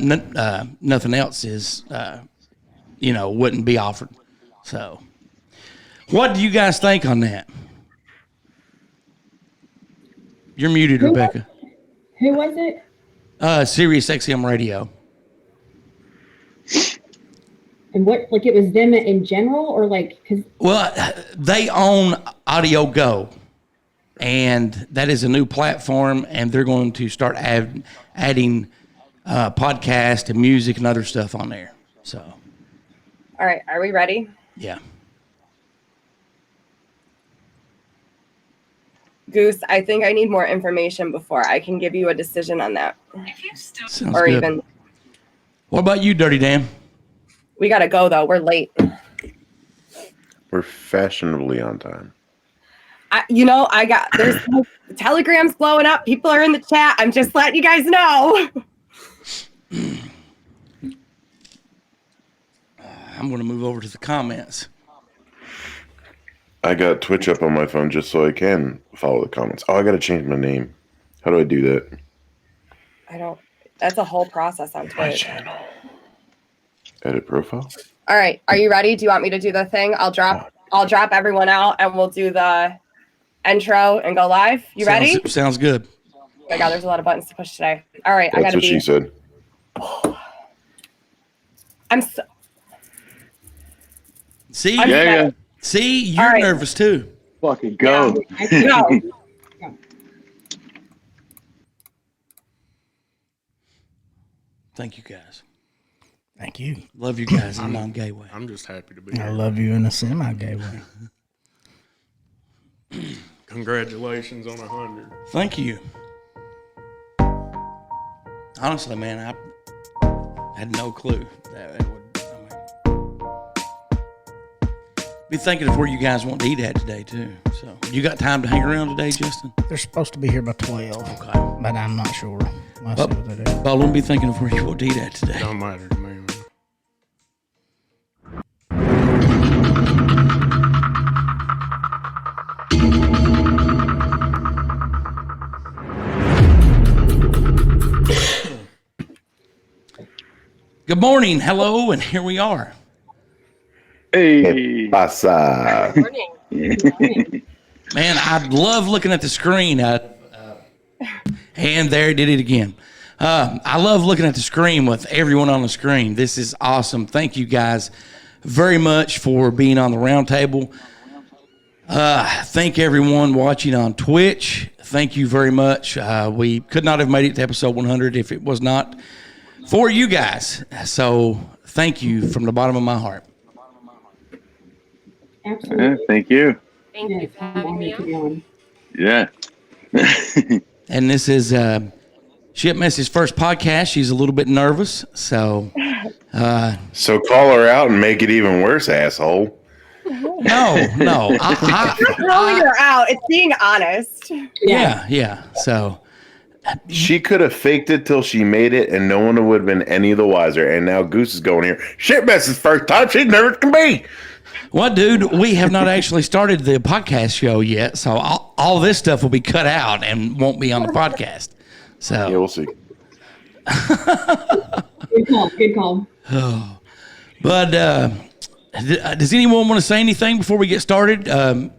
nothing else is, wouldn't be offered. So, what do you guys think on that? You're muted, Rebecca. Who was it? Sirius XM Radio. And what, like it was them in general, or like, cause well, they own Audio Go, and that is a new platform, and they're going to start adding podcast and music and other stuff on there. So, all right, are we ready? Yeah. Goose, I think I need more information before I can give you a decision on that. Sounds good. What about you, Dirty Dan? We gotta go though. We're late. We're fashionably on time. There's telegrams blowing up. People are in the chat. I'm just letting you guys know. I'm going to move over to the comments. I got Twitch up on my phone just so I can follow the comments. Oh, I got to change my name. How do I do that? That's a whole process on Twitch. My channel. Edit profile? All right. Are you ready? Do you want me to do the thing? I'll drop everyone out and we'll do the intro and go live. You ready? Sounds good. Oh my God, there's a lot of buttons to push today. All right. That's what she said. See? Yeah. See, you're nervous too. Fucking go. Go. Thank you, guys. Thank you. Love you guys in a non-gay way. I'm just happy to be here. I love you in a semi-gay way. Congratulations on 100. Thank you. Honestly, man, I had no clue that it would. Be thinking of where you guys want to eat at today too. So, you got time to hang around today, Justin? They're supposed to be here by 12. Okay, but I'm not sure. I'll see what they do. Baldwin, be thinking of where you want to eat at today. Don't matter to me, man. Good morning, hello, and here we are. Hey. Pasa. Man, I love looking at the screen. And there, did it again. I love looking at the screen with everyone on the screen. This is awesome. Thank you guys very much for being on the round table. Thank everyone watching on Twitch. Thank you very much. We could not have made it to episode 100 if it was not for you guys. So thank you from the bottom of my heart. Absolutely. Thank you. Thank you for having me on. Yeah. And this is Ship Mess's first podcast. She's a little bit nervous, so So call her out and make it even worse, asshole. no. It's not calling her out. It's being honest. Yeah. So she could have faked it till she made it, and no one would have been any the wiser. And now Goose is going here. Shit, Mess's first time. She's nervous can be. Well, dude, we have not actually started the podcast show yet, so all this stuff will be cut out and won't be on the podcast. So yeah, we'll see. Good call. Oh. But does anyone want to say anything before we get started?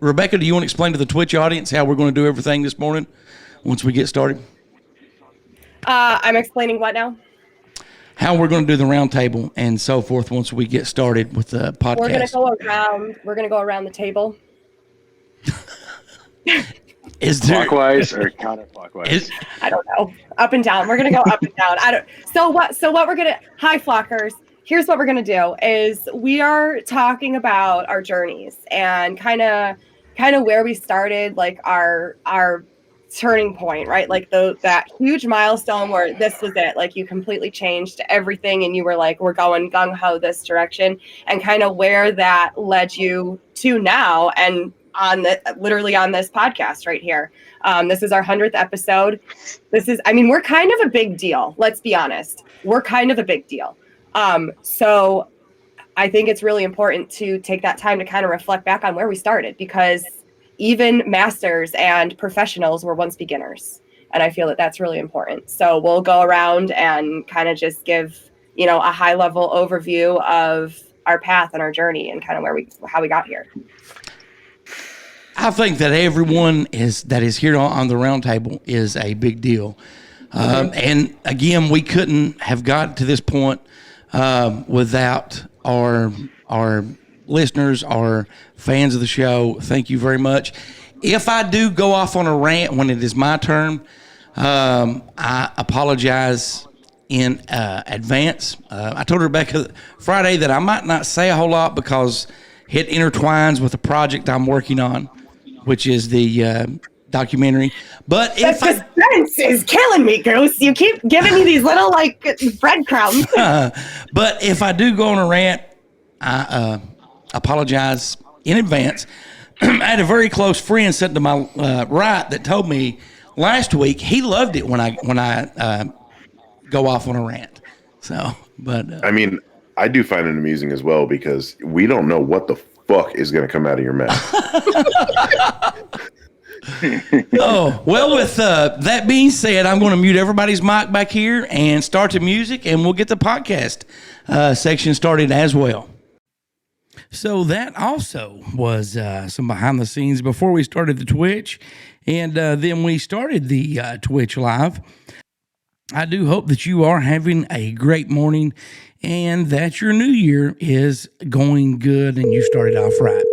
Rebecca, do you want to explain to the Twitch audience how we're going to do everything this morning once we get started? I'm explaining what now? How we're going to do the round table and so forth once we get started with the podcast. We're gonna go around the table. Is there clockwise or counterclockwise? I don't know. Up and down. We're gonna go up and down. So what we're gonna hi flockers. Here's what we're gonna do is we are talking about our journeys and kind of where we started, like our turning point, right? Like that huge milestone where this was it. Like you completely changed everything and you were like, we're going gung-ho this direction, and kind of where that led you to now and literally on this podcast right here. This is our 100th episode. We're kind of a big deal. Let's be honest. We're kind of a big deal. So I think it's really important to take that time to kind of reflect back on where we started, because even masters and professionals were once beginners. And I feel that that's really important. So we'll go around and kind of just give, a high level overview of our path and our journey and kind of how we got here. I think that everyone that is here on the round table is a big deal. And again, we couldn't have gotten to this point without our listeners, our fans of the show. Thank you very much. If I do go off on a rant when it is my turn, I apologize in advance. I told Rebecca Friday that I might not say a whole lot because it intertwines with the project I'm working on, which is the documentary. But the suspense is killing me, Goose. You keep giving me these little breadcrumbs. But if I do go on a rant, I apologize in advance. I had a very close friend sitting to my right that told me last week he loved it when I go off on a rant. So, but I do find it amusing as well because we don't know what the fuck is going to come out of your mouth. Oh, well, with that being said, I'm going to mute everybody's mic back here and start the music, and we'll get the podcast section started as well. So that also was some behind the scenes before we started the Twitch, and then we started the Twitch live. I do hope that you are having a great morning and that your new year is going good and you started off right.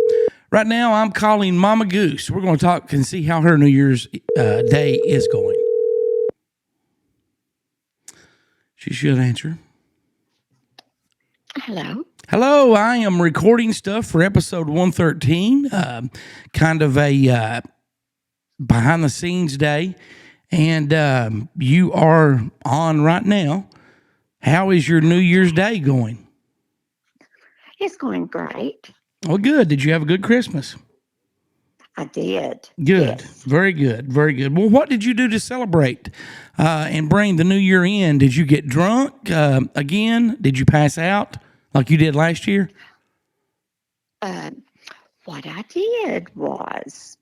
Right now, I'm calling Mama Goose. We're going to talk and see how her New Year's day is going. She should answer. Hello. Hello, I am recording stuff for episode 113, kind of a behind the scenes day, and you are on right now. How is your New Year's Day going? It's going great. Well, good. Did you have a good Christmas? I did. Good. Yes. Very good. Very good. Well, what did you do to celebrate and bring the new year in? Did you get drunk again? Did you pass out like you did last year? What I did was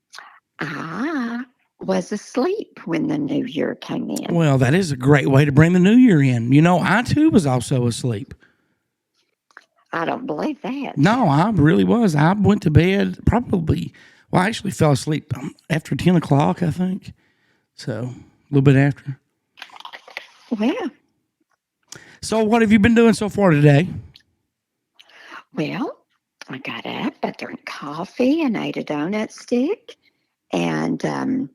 I was asleep when the new year came in. Well, that is a great way to bring the new year in. You know, I too was also asleep. I don't believe that. No, I really was. I went to bed probably, well, I actually fell asleep after 10 o'clock, I think. So, a little bit after. Well. So, what have you been doing so far today? Well, I got up, I drank coffee and ate a donut stick and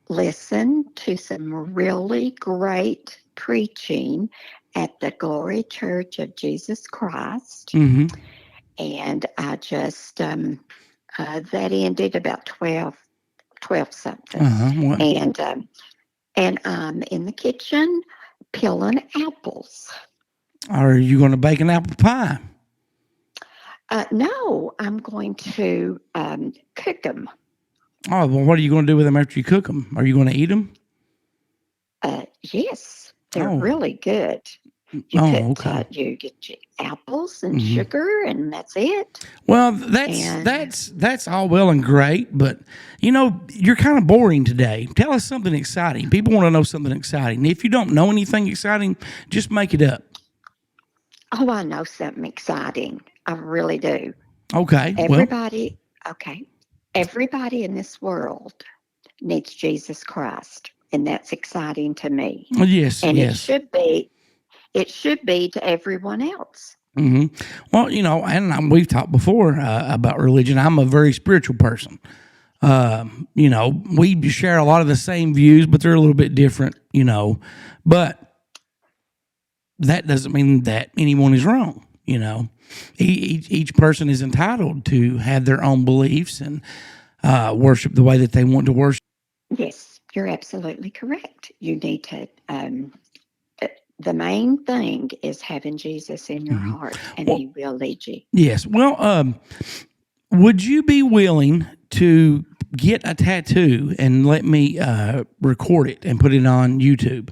listened to some really great preaching at the Glory Church of Jesus Christ. Mm-hmm. And I just, that ended about 12 something. Uh-huh. And I'm in the kitchen peeling apples. Are you going to bake an apple pie? No, I'm going to cook them. Oh, well, what are you going to do with them after you cook them? Are you going to eat them? Yes, they're really good. You get your apples and sugar, and that's it. Well, that's all well and great, but you know, you're kind of boring today. Tell us something exciting. People want to know something exciting. If you don't know anything exciting, just make it up. Oh, I know something exciting. I really do. Okay. Everybody in this world needs Jesus Christ, and that's exciting to me. Yes, and yes. It should be to everyone else. Mm-hmm. Well, you know, and we've talked before about religion. I'm a very spiritual person. You know, we share a lot of the same views, but they're a little bit different, you know. But that doesn't mean that anyone is wrong, you know. Each person is entitled to have their own beliefs and worship the way that they want to worship. Yes, you're absolutely correct. You need to, the main thing is having Jesus in your heart, and he will lead you. Yes. Well, would you be willing to get a tattoo and let me record it and put it on YouTube?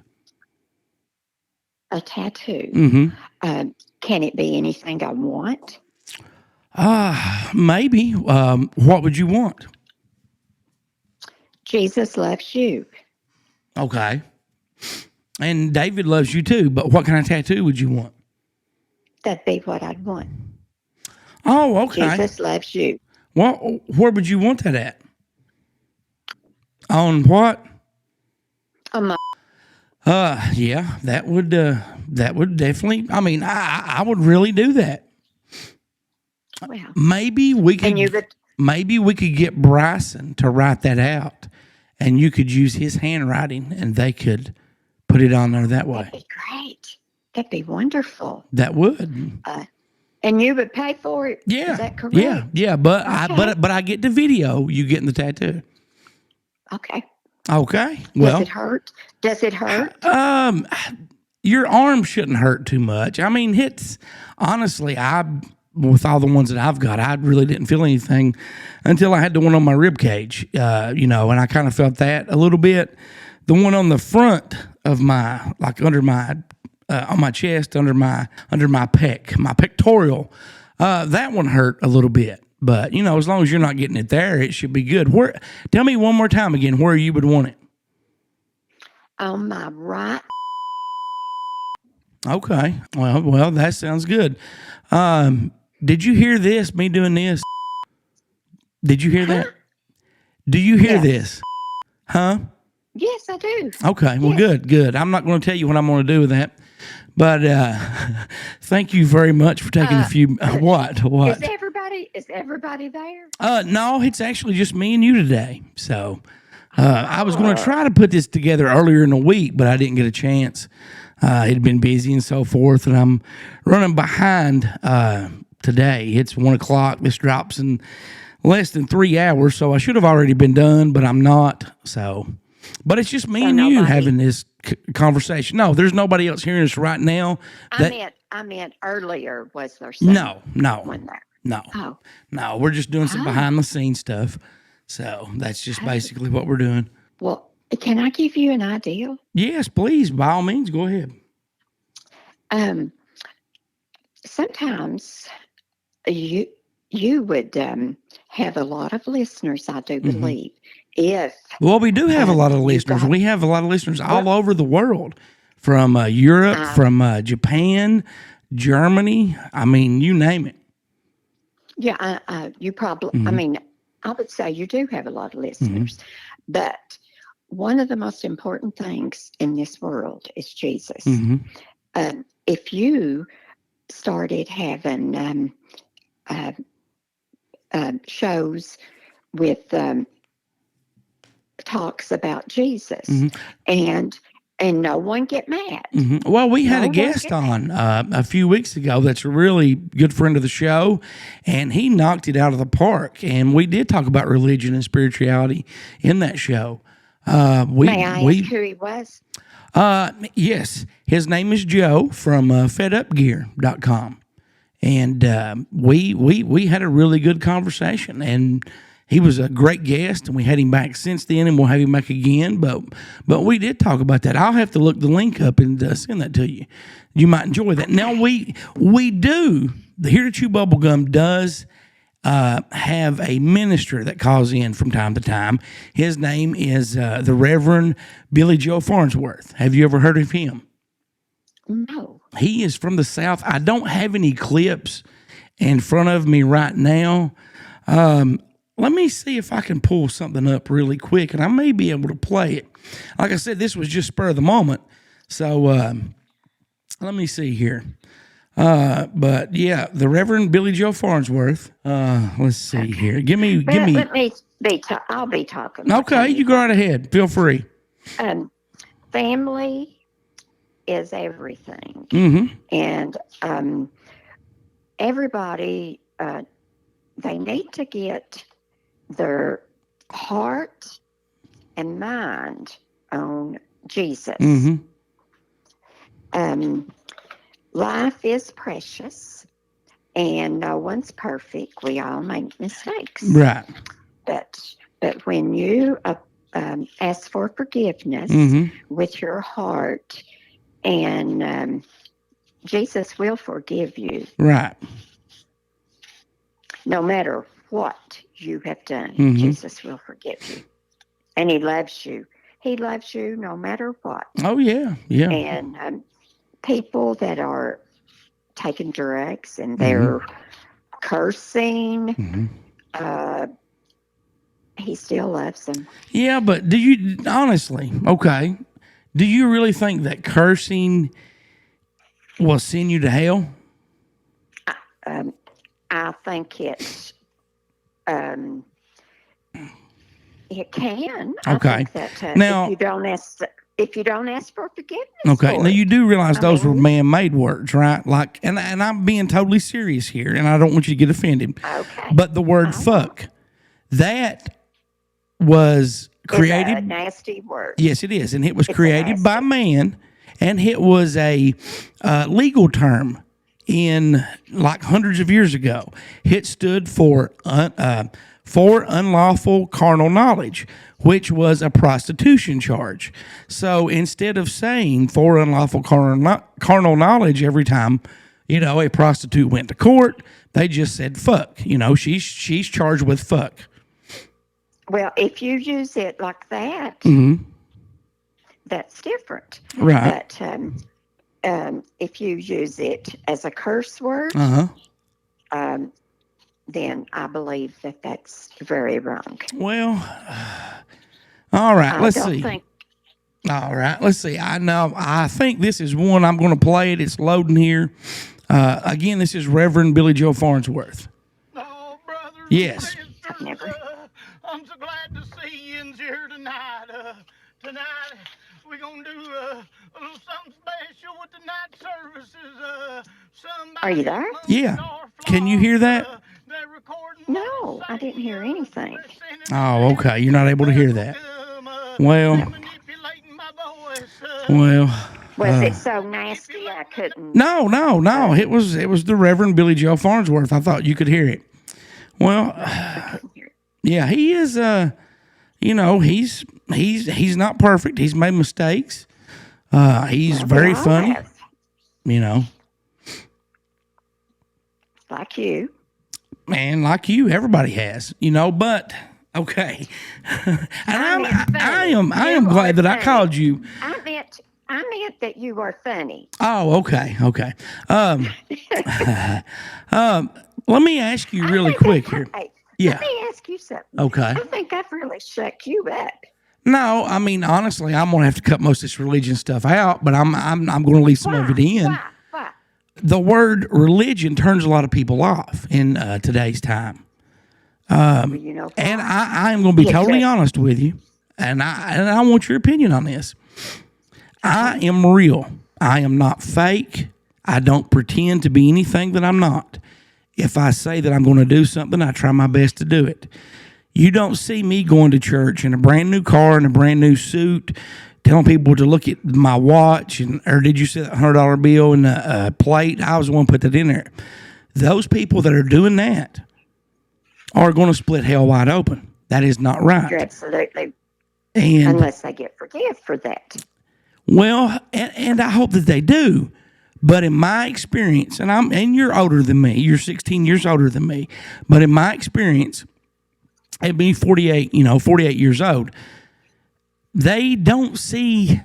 A tattoo? Mm-hmm. Can it be anything I want? Maybe. What would you want? Jesus loves you. Okay. And David loves you too, but what kind of tattoo would you want? That'd be what I'd want. Oh, okay. Jesus loves you. Well, where would you want that at? On what? On my... Yeah, that would definitely, I mean, I would really do that. Well, maybe we could get Bryson to write that out, and you could use his handwriting, and they could put it on there that way. That'd be great. That'd be wonderful. That would. And you would pay for it? Yeah. Is that correct? Yeah. But okay. I get the video. You getting the tattoo? Okay. Okay. Well, Does it hurt? Your arm shouldn't hurt too much. I mean, it's honestly, with all the ones that I've got, I really didn't feel anything until I had the one on my rib cage. You know, and I kind of felt that a little bit. The one on the front of my, like under my, on my chest, under my pectoral, that one hurt a little bit. But, you know, as long as you're not getting it there, it should be good. Tell me one more time again where you would want it. On my right. Okay. Well, that sounds good. Did you hear this? Me doing this? Did you hear that? Do you hear this? Huh? Yes, I do. Okay. Well, good. I'm not going to tell you what I'm going to do with that. But thank you very much for taking a few. What? Is everybody there? No, it's actually just me and you today. So I was going to try to put this together earlier in the week, but I didn't get a chance. It had been busy and so forth, and I'm running behind today. It's 1 o'clock. This drops in less than 3 hours, so I should have already been done, but I'm not. So, but it's just me and you having this conversation. No, there's nobody else hearing us right now. I meant earlier. Was there something? No. Oh. No, we're just doing some behind the scenes stuff. So that's just basically what we're doing. Well, can I give you an idea? Yes, please. By all means, go ahead. Sometimes you would have a lot of listeners, I do believe. Well, we do have a lot of listeners. We have a lot of listeners all over the world, from Europe, from Japan, Germany. I mean, you name it. Yeah, you probably, I mean, I would say you do have a lot of listeners. But one of the most important things in this world is Jesus. If you started having shows with talks about Jesus and no one get mad. Well, we had a guest on a few weeks ago that's a really good friend of the show, and he knocked it out of the park. And we did talk about religion and spirituality in that show. May I ask who he was? Yes. His name is Joe from fedupgear.com. And we had a really good conversation, and he was a great guest, and we had him back since then, and we'll have him back again. But we did talk about that. I'll have to look the link up and send that to you. You might enjoy that. Now, we do, the Here to Chew Bubblegum does have a minister that calls in from time to time. His name is the Reverend Billy Joe Farnsworth. Have you ever heard of him? No. He is from the South. I don't have any clips in front of me right now. Let me see if I can pull something up really quick, and I may be able to play it. Like I said, this was just spur of the moment. So let me see here. But yeah, the Reverend Billy Joe Farnsworth. Let's see here. Give me. Let me I'll be talking. Okay, you go right ahead. Feel free. Family is everything. And everybody, they need to get their heart and mind on Jesus. Life is precious, and no one's perfect. We all make mistakes. Right. But when you ask for forgiveness with your heart, and Jesus will forgive you. Right. No matter what you have done, Jesus will forgive you. And he loves you. He loves you no matter what. Oh, yeah. Yeah. And people that are taking drugs and they're cursing, he still loves them. Yeah, but do you, honestly, okay, do you really think that cursing will send you to hell? I think it can. Okay. I think that Now, if you don't ask for forgiveness. Okay. For now you do realize I those were mean, man-made words, right? Like, and I'm being totally serious here, and I don't want you to get offended. Okay. But the word "fuck," that was created. It's a nasty word. Yes, it is, and it was created by man, and it was a legal term in like hundreds of years ago. It stood for unlawful carnal knowledge, which was a prostitution charge. So instead of saying for unlawful carnal knowledge every time, a prostitute went to court, they just said fuck. She's charged with fuck. Well, if you use it like that, that's different. Right. But if you use it as a curse word, then I believe that that's very wrong. Well, all right, let's don't see. think- All right, let's see. I think this is one. I'm going to play it. It's loading here. Again, this is Reverend Billy Joe Farnsworth. Yes. I've never. I'm so glad to see you here tonight. Tonight we're gonna do a little something special with the night services. Are you there? Yeah. Can you hear that? No, I didn't hear anything. Oh, okay. You're not able to hear that. Well. Was it so nasty I couldn't? No. It was the Reverend Billy Joe Farnsworth. I thought you could hear it. Well, yeah, he is. He's not perfect. He's made mistakes. He's very funny. Like you. Man, like you, everybody has. But okay. And I am glad that I called you. I meant that you are funny. Oh, okay. Let me ask you really quick here. Yeah. Let me ask you something. Okay. I think I've really shook you up. No, I mean honestly, I'm gonna have to cut most of this religion stuff out, but I'm gonna leave some of it in. Why? The word religion turns a lot of people off in today's time. And I am going to be totally honest with you, and I want your opinion on this. I am real. I am not fake. I don't pretend to be anything that I'm not. If I say that I'm going to do something, I try my best to do it. You don't see me going to church in a brand new car and a brand new suit, telling people to look at my watch, or did you see that $100 bill in the plate? I was the one who put that in there. Those people that are doing that are going to split hell wide open. That is not right. You're absolutely. And unless they get forgiven for that. Well, and I hope that they do. But in my experience, and you're older than me, you're 16 years older than me, but in my experience, at being 48 years old, they don't see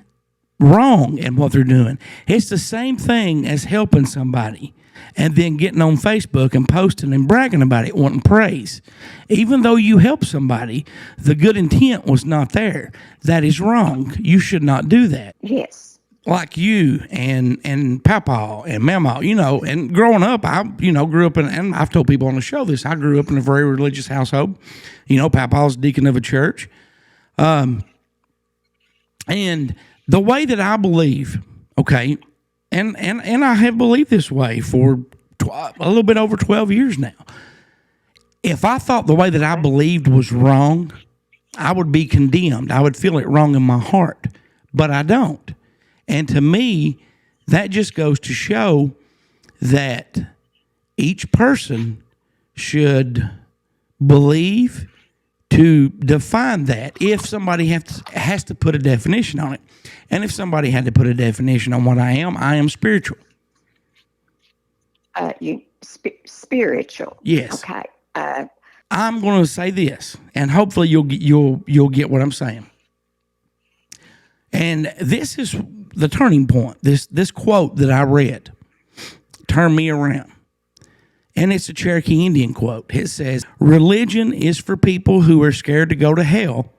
wrong in what they're doing. It's the same thing as helping somebody and then getting on Facebook and posting and bragging about it, wanting praise. Even though you help somebody, the good intent was not there. That is wrong. You should not do that. Yes. Like you and Papa and Mama, and growing up, I, grew up and I've told people on the show this, I grew up in a very religious household. Papa's deacon of a church. And the way that I believe, okay, and I have believed this way for a little bit over 12 years now. If I thought the way that I believed was wrong, I would be condemned. I would feel it wrong in my heart, but I don't. And to me, that just goes to show that each person should believe to define that if somebody has to put a definition on it. And if somebody had to put a definition on what I am spiritual. Spiritual. Yes. Okay. I'm going to say this, and hopefully you'll get what I'm saying. And this is the turning point. This quote that I read turned me around. And it's a Cherokee Indian quote. It says, "Religion is for people who are scared to go to hell.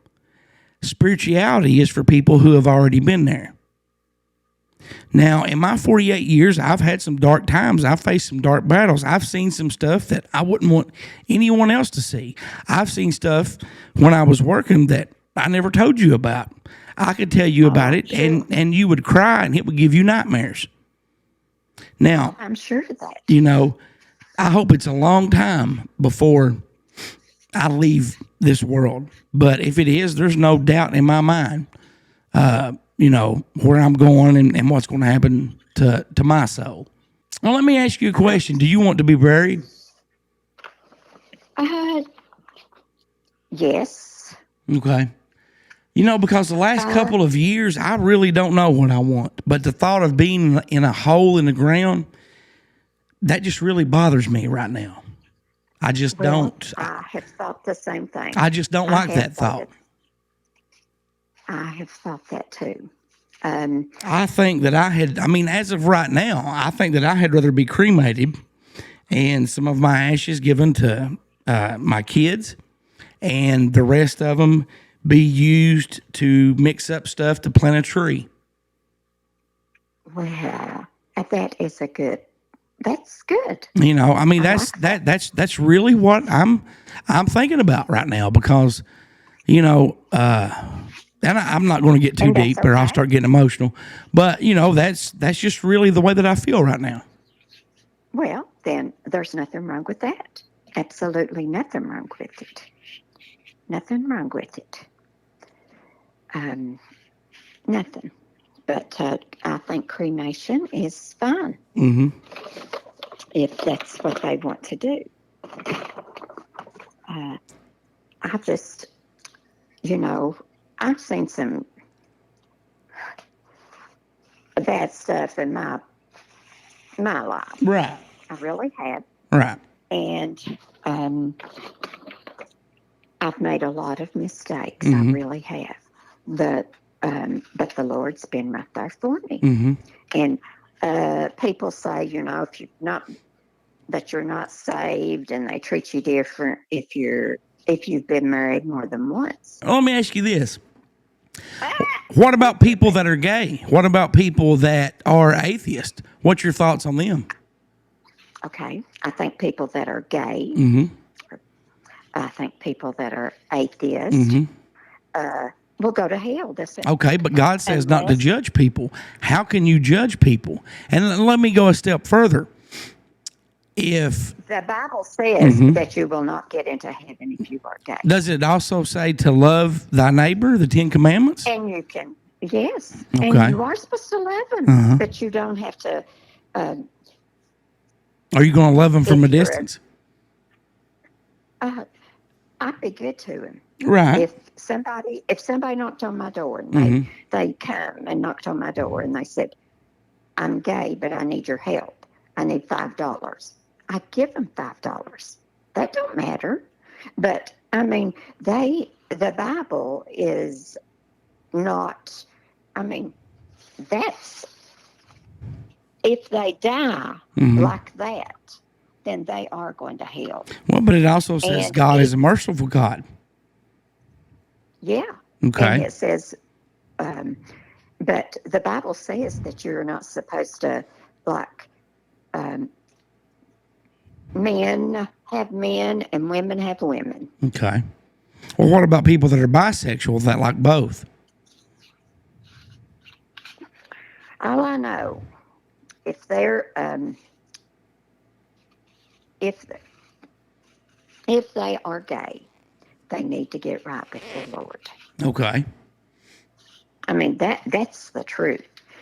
Spirituality is for people who have already been there." Now, in my 48 years, I've had some dark times. I've faced some dark battles. I've seen some stuff that I wouldn't want anyone else to see. I've seen stuff when I was working that I never told you about. I could tell you about it, sure. and you would cry, and it would give you nightmares. Now, I'm sure of that. I hope it's a long time before I leave this world. But if it is, there's no doubt in my mind, where I'm going and what's going to happen to my soul. Well, let me ask you a question. Do you want to be buried? Yes. Okay. Because the last couple of years, I really don't know what I want. But the thought of being in a hole in the ground, that just really bothers me right now. I just don't. I have thought the same thing. I just don't like that thought. I have thought that too. I think that as of right now, I think that I had rather be cremated and some of my ashes given to my kids, and the rest of them be used to mix up stuff to plant a tree. Well, that's good. You know, I mean, that's really what I'm thinking about right now, because, you know, and I'm not going to get too deep or I'll start getting emotional, but you know, that's just really the way that I feel right now. Well, then there's nothing wrong with that. Absolutely nothing wrong with it. Nothing wrong with it. Nothing. But I think cremation is fine. Mm-hmm. If that's what they want to do. I just, you know, I've seen some bad stuff in my life. Right. I really have. Right. And I've made a lot of mistakes. Mm-hmm. I really have. But the Lord's been right there for me. Mm-hmm. And people say, you know, that you're not saved, and they treat you different if you've been married more than once. Well, let me ask you this. What about people that are gay? What about people that are atheist? What's your thoughts on them? Okay. I think people that are gay, Mm-hmm. I think people that are atheist, Mm-hmm. Will go to hell. Okay, but God says not to judge people. How can you judge people? And let me go a step further. If the Bible says that you will not get into heaven if you are gay. Does it also say to love thy neighbor, the 10 Commandments? And you can, yes. Okay. And you are supposed to love them, but you don't have to. Are you going to love them from a distance? I'd be good to him. Right. If somebody knocked on my door and they come and knocked on my door and they said, I'm gay, but I need your help. I need $5. I'd give them $5. That don't matter. But I mean, the Bible is not, I mean, that's, if they die like that, then they are going to hell. Well, but it also says God is a merciful God. Yeah. Okay. And it says, but the Bible says that you're not supposed to, like, men have men and women have women. Okay. Well, what about people that are bisexual that like both? All I know, if they're, if they are gay, they need to get right with the Lord. Okay. I mean, that's the truth.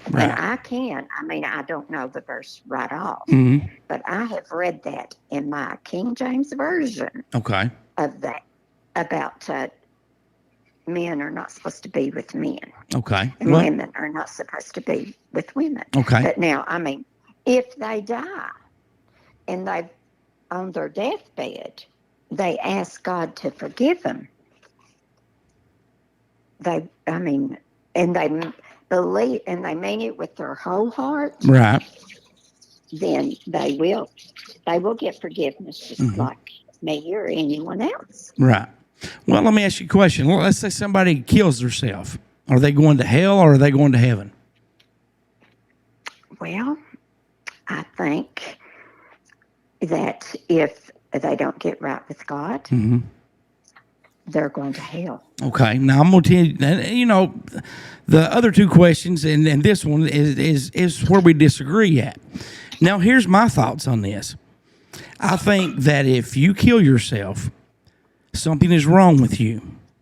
Right. And I don't know the verse right off, Mm-hmm. but I have read that in my King James Version. Okay. Of that, about men are not supposed to be with men. Okay. And women are not supposed to be with women. Okay. But now, I mean, if they die and they on their deathbed, they ask God to forgive them. And they believe and they mean it with their whole heart. Right. Then they will get forgiveness, just like me or anyone else. Right. Well, let me ask you a question. Well, let's say somebody kills themselves. Are they going to hell or are they going to heaven? Well, I think that if they don't get right with God, they're going to hell. Okay. Now I'm going to tell you, you know, the other two questions and this one is where we disagree at. Now, here's my thoughts on this. I think that if you kill yourself, something is wrong with you.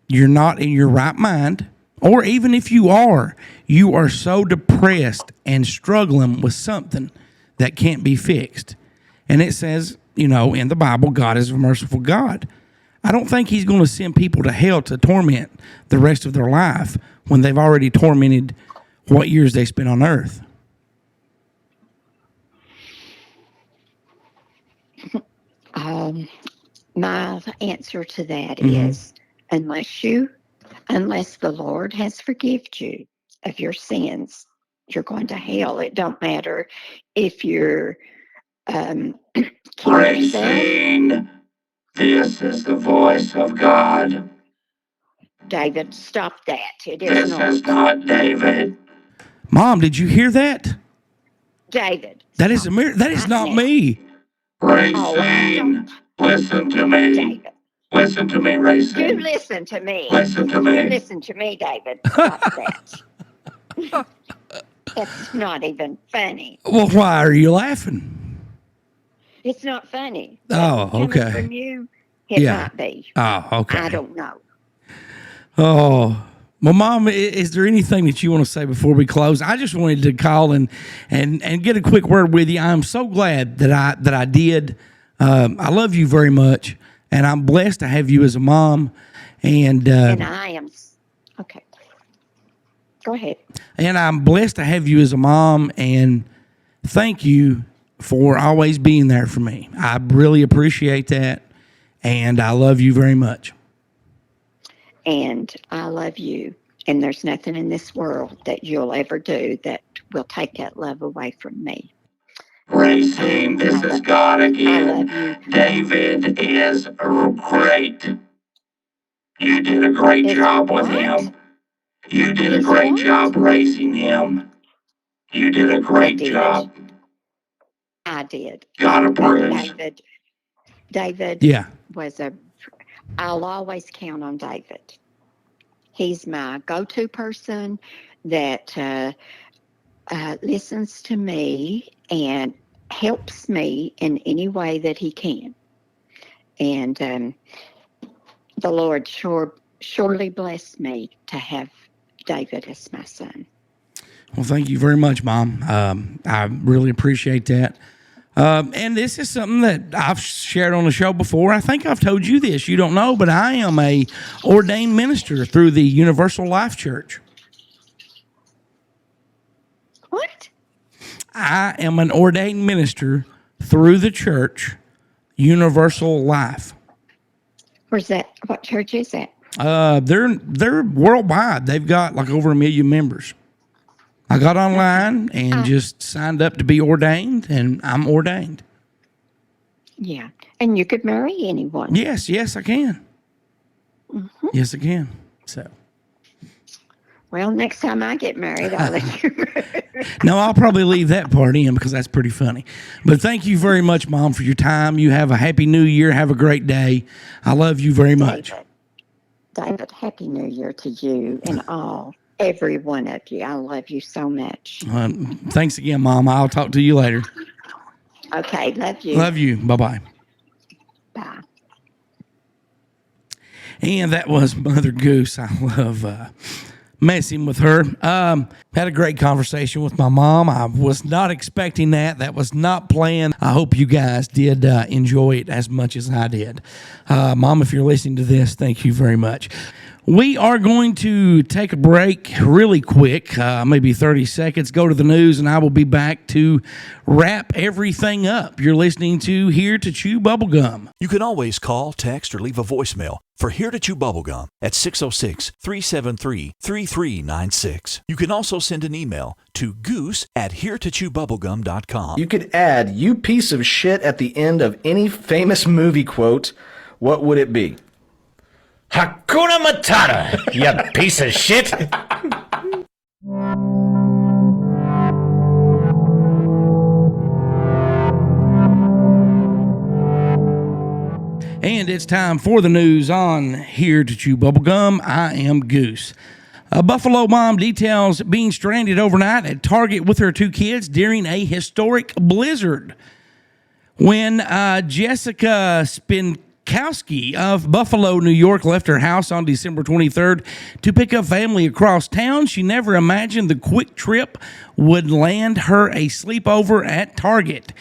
You're not in your right mind. Or even if you are so depressed and struggling with something that can't be fixed. And it says, you know, in the Bible, God is a merciful God. I don't think he's going to send people to hell to torment the rest of their life when they've already tormented what years they spent on earth. My answer to that is unless the Lord has forgiven you of your sins, you're going to hell. It don't matter if you're kill yourself. This is the voice of God. David, stop that. This is not David. Mom, did you hear that? David. That is that is not me. Racine, listen to me. David. Listen to me, Racine. You listen to me. Listen to me. You listen to me, David. Stop that. That's not even funny. Well, why are you laughing? It's not funny. Oh, okay. Coming from you, it might be. Oh, okay. I don't know. Oh, well, Mom, is there anything that you want to say before we close? I just wanted to call and get a quick word with you. I'm so glad that I did. I love you very much, and I'm blessed to have you as a mom. And I am. Okay. Go ahead. And I'm blessed to have you as a mom, and thank you for always being there for me. I really appreciate that, and I love you very much. And I love you. And there's nothing in this world that you'll ever do that will take that love away from me. Racine, this is God again. David is great. You did a great job with him. You did a great job raising him. You did a great job. I did. God approves. David yeah. I'll always count on David. He's my go-to person that listens to me and helps me in any way that he can. And the Lord surely blessed me to have David as my son. Well, thank you very much, Mom. I really appreciate that. And this is something that I've shared on the show before. I think I've told you this. You don't know, but I am a ordained minister through the Universal Life Church. What? I am an ordained minister through the church, Universal Life. Where's that? What church is that? They're worldwide. They've got like over 1 million members. I got online and just signed up to be ordained, and I'm ordained. Yeah. And you could marry anyone. Yes, I can. Mm-hmm. Yes, I can. So. Well, next time I get married, I'll let you. No, I'll probably leave that part in because that's pretty funny. But thank you very much, Mom, for your time. You have a happy new year. Have a great day. I love you very much. David, happy new year to you and every one of you. I love you so much. Thanks again, Mom. I'll talk to you later. Okay, love you. Love you. Bye-bye. Bye. And that was Mother Goose. I love messing with her. Had a great conversation with my mom. I was not expecting that. That was not planned. I hope you guys did enjoy it as much as I did. Mom, if you're listening to this, thank you very much. We are going to take a break really quick, maybe 30 seconds, go to the news, and I will be back to wrap everything up. You're listening to Here to Chew Bubblegum. You can always call, text, or leave a voicemail for Here to Chew Bubblegum at 606-373-3396. You can also send an email to goose@heretochewbubblegum.com. You could add "you piece of shit" at the end of any famous movie quote. What would it be? Hakuna Matata, you piece of shit. And it's time for the news on Here to Chew Bubblegum. I am Goose. A Buffalo mom details being stranded overnight at Target with her 2 kids during a historic blizzard. When Jessica Spinkowski of Buffalo, New York, left her house on December 23rd to pick up family across town, she never imagined the quick trip would land her a sleepover at Target.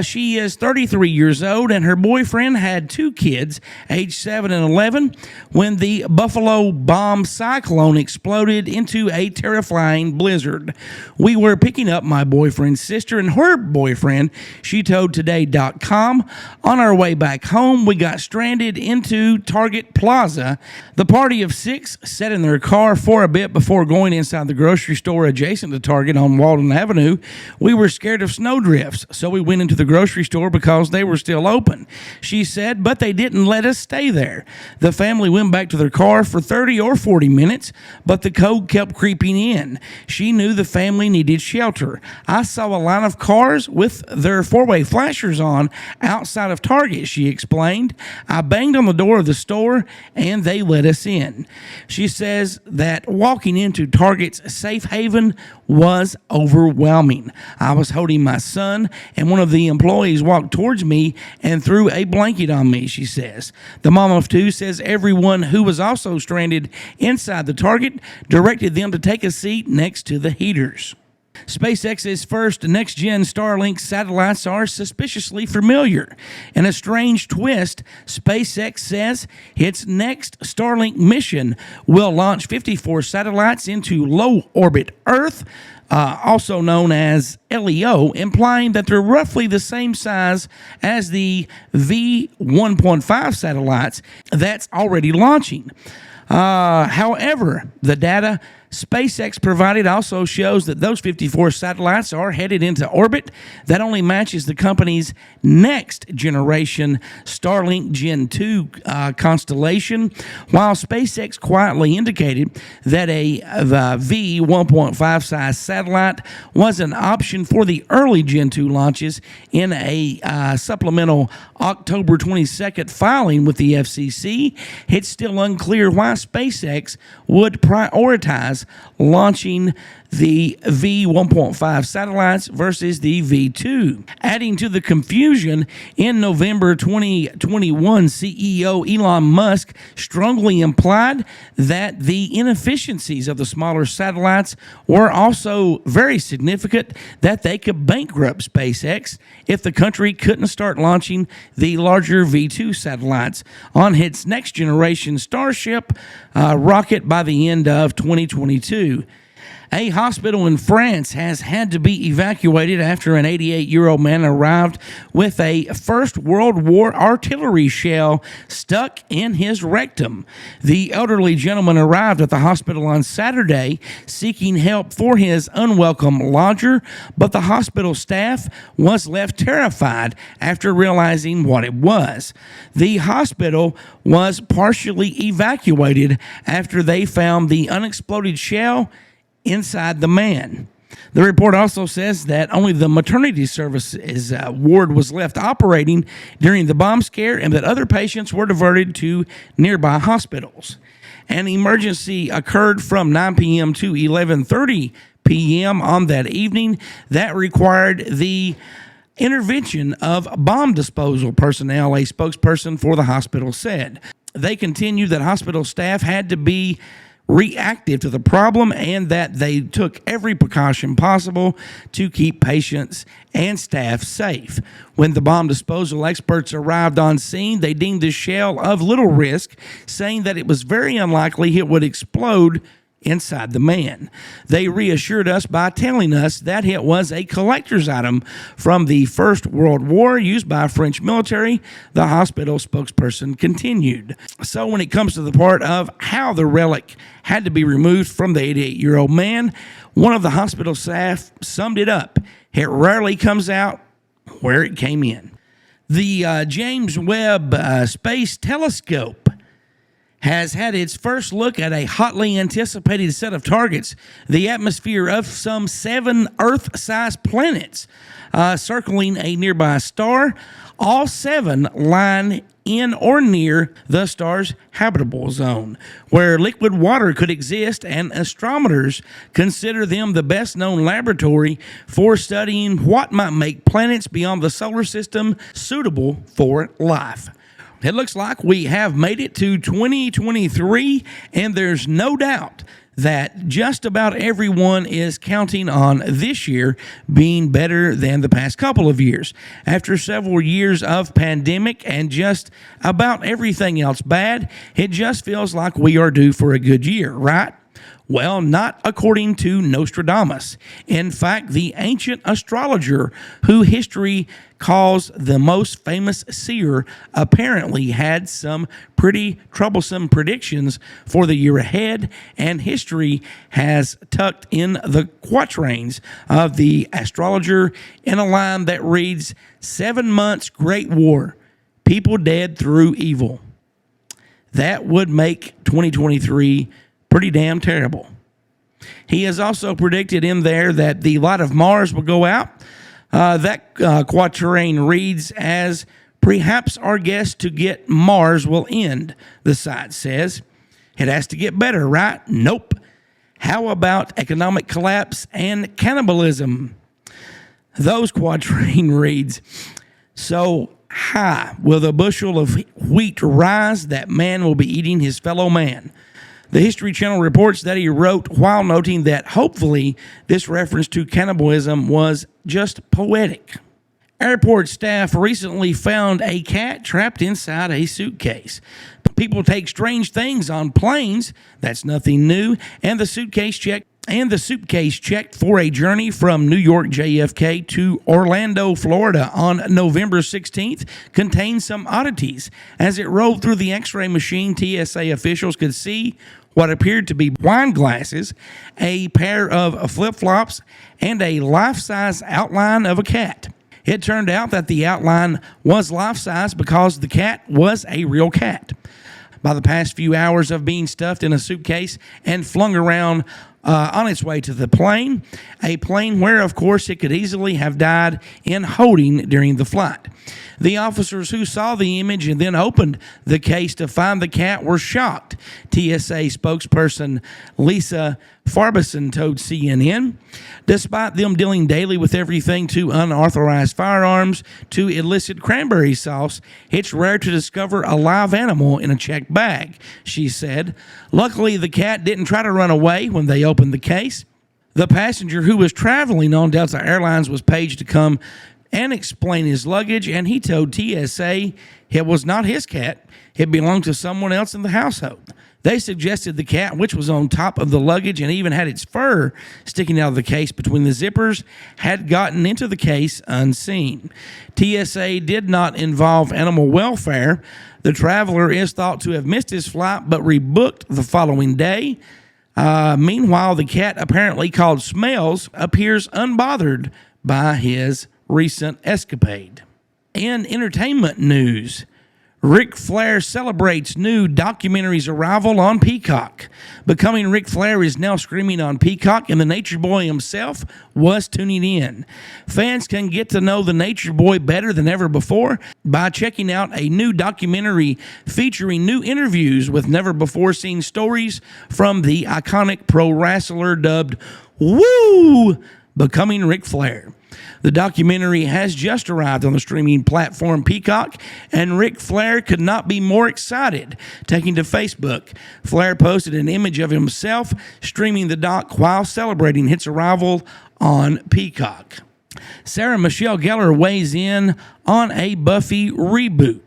She is 33 years old, and her boyfriend had 2 kids, aged 7 and 11, when the Buffalo bomb cyclone exploded into a terrifying blizzard. We were picking up my boyfriend's sister and her boyfriend, she told Today.com. On our way back home, we got got stranded into Target Plaza. The party of 6 sat in their car for a bit before going inside the grocery store adjacent to Target on Walden Avenue. We were scared of snowdrifts, so we went into the grocery store because they were still open, she said, but they didn't let us stay there. The family went back to their car for 30 or 40 minutes, but the cold kept creeping in. She knew the family needed shelter. I saw a line of cars with their four-way flashers on outside of Target, she explained. I banged on the door of the store and they let us in. She says that walking into Target's safe haven was overwhelming. I was holding my son and one of the employees walked towards me and threw a blanket on me, she says. The mom of 2 says everyone who was also stranded inside the Target directed them to take a seat next to the heaters. SpaceX's first next-gen Starlink satellites are suspiciously familiar. In a strange twist, SpaceX says its next Starlink mission will launch 54 satellites into low-orbit Earth, also known as LEO, implying that they're roughly the same size as the V1.5 satellites that's already launching. However, the data SpaceX provided also shows that those 54 satellites are headed into orbit. That only matches the company's next generation Starlink Gen 2 constellation, while SpaceX quietly indicated that a V1.5 size satellite was an option for the early Gen 2 launches in a supplemental October 22nd filing with the FCC. It's still unclear why SpaceX would prioritize launching the V1.5 satellites versus the V2. Adding to the confusion, in November 2021, CEO Elon Musk strongly implied that the inefficiencies of the smaller satellites were also very significant, that they could bankrupt SpaceX if the country couldn't start launching the larger V2 satellites on its next generation Starship rocket by the end of 2022. A hospital in France has had to be evacuated after an 88-year-old man arrived with a First World War artillery shell stuck in his rectum. The elderly gentleman arrived at the hospital on Saturday seeking help for his unwelcome lodger, but the hospital staff was left terrified after realizing what it was. The hospital was partially evacuated after they found the unexploded shell inside the man. The report also says that only the maternity services ward was left operating during the bomb scare and that other patients were diverted to nearby hospitals. An emergency occurred from 9 p.m. to 11:30 p.m. on that evening that required the intervention of bomb disposal personnel, a spokesperson for the hospital said. They continued that hospital staff had to be reactive to the problem and that they took every precaution possible to keep patients and staff safe. When the bomb disposal experts arrived on scene, they deemed the shell of little risk, saying that it was very unlikely it would explode inside the man. They reassured us by telling us that it was a collector's item from the First World War used by French military, the hospital spokesperson continued. So when it comes to the part of how the relic had to be removed from the 88-year-old man, one of the hospital staff summed it up. It rarely comes out where it came in. The James Webb Space Telescope has had its first look at a hotly anticipated set of targets, the atmosphere of some 7 Earth-sized planets circling a nearby star. All 7 line in or near the star's habitable zone, where liquid water could exist, and astronomers consider them the best-known laboratory for studying what might make planets beyond the solar system suitable for life. It looks like we have made it to 2023, and there's no doubt that just about everyone is counting on this year being better than the past couple of years. After several years of pandemic and just about everything else bad, it just feels like we are due for a good year, right? Well, not according to Nostradamus. In fact, the ancient astrologer who history calls the most famous seer apparently had some pretty troublesome predictions for the year ahead, and history has tucked in the quatrains of the astrologer in a line that reads, 7 months great war, people dead through evil. That would make 2023 pretty damn terrible. He has also predicted in there that the light of Mars will go out. That quatrain reads as, perhaps our guess to get Mars will end, the site says. It has to get better, right? Nope. How about economic collapse and cannibalism? Those quatrain reads, so high will the bushel of wheat rise that man will be eating his fellow man. The History Channel reports that he wrote while noting that hopefully this reference to cannibalism was just poetic. Airport staff recently found a cat trapped inside a suitcase. People take strange things on planes. That's nothing new. And the suitcase checked for a journey from New York JFK to Orlando, Florida on November 16th contained some oddities. As it rolled through the x-ray machine, TSA officials could see what appeared to be wine glasses, a pair of flip-flops, and a life-size outline of a cat. It turned out that the outline was life-size because the cat was a real cat. By the past few hours of being stuffed in a suitcase and flung around on its way to the plane, a plane where, of course, it could easily have died in holding during the flight. The officers who saw the image and then opened the case to find the cat were shocked. TSA spokesperson Lisa Farbison told CNN, despite them dealing daily with everything to unauthorized firearms to illicit cranberry sauce, it's rare to discover a live animal in a checked bag, she said. Luckily, the cat didn't try to run away when they opened the case. The passenger who was traveling on Delta Airlines was paged to come and explain his luggage, and he told TSA it was not his cat. It belonged to someone else in the household. They suggested the cat, which was on top of the luggage and even had its fur sticking out of the case between the zippers, had gotten into the case unseen. TSA did not involve animal welfare. The traveler is thought to have missed his flight but rebooked the following day. Meanwhile, the cat, apparently called Smells, appears unbothered by his recent escapade. In entertainment news, Ric Flair celebrates new documentary's arrival on Peacock. Becoming Ric Flair is now streaming on Peacock, and the Nature Boy himself was tuning in. Fans can get to know the Nature Boy better than ever before by checking out a new documentary featuring new interviews with never-before-seen stories from the iconic pro wrestler dubbed Woo! Becoming Ric Flair. The documentary has just arrived on the streaming platform Peacock, and Ric Flair could not be more excited. Taking to Facebook, Flair posted an image of himself streaming the doc while celebrating its arrival on Peacock. Sarah Michelle Gellar weighs in on a Buffy reboot.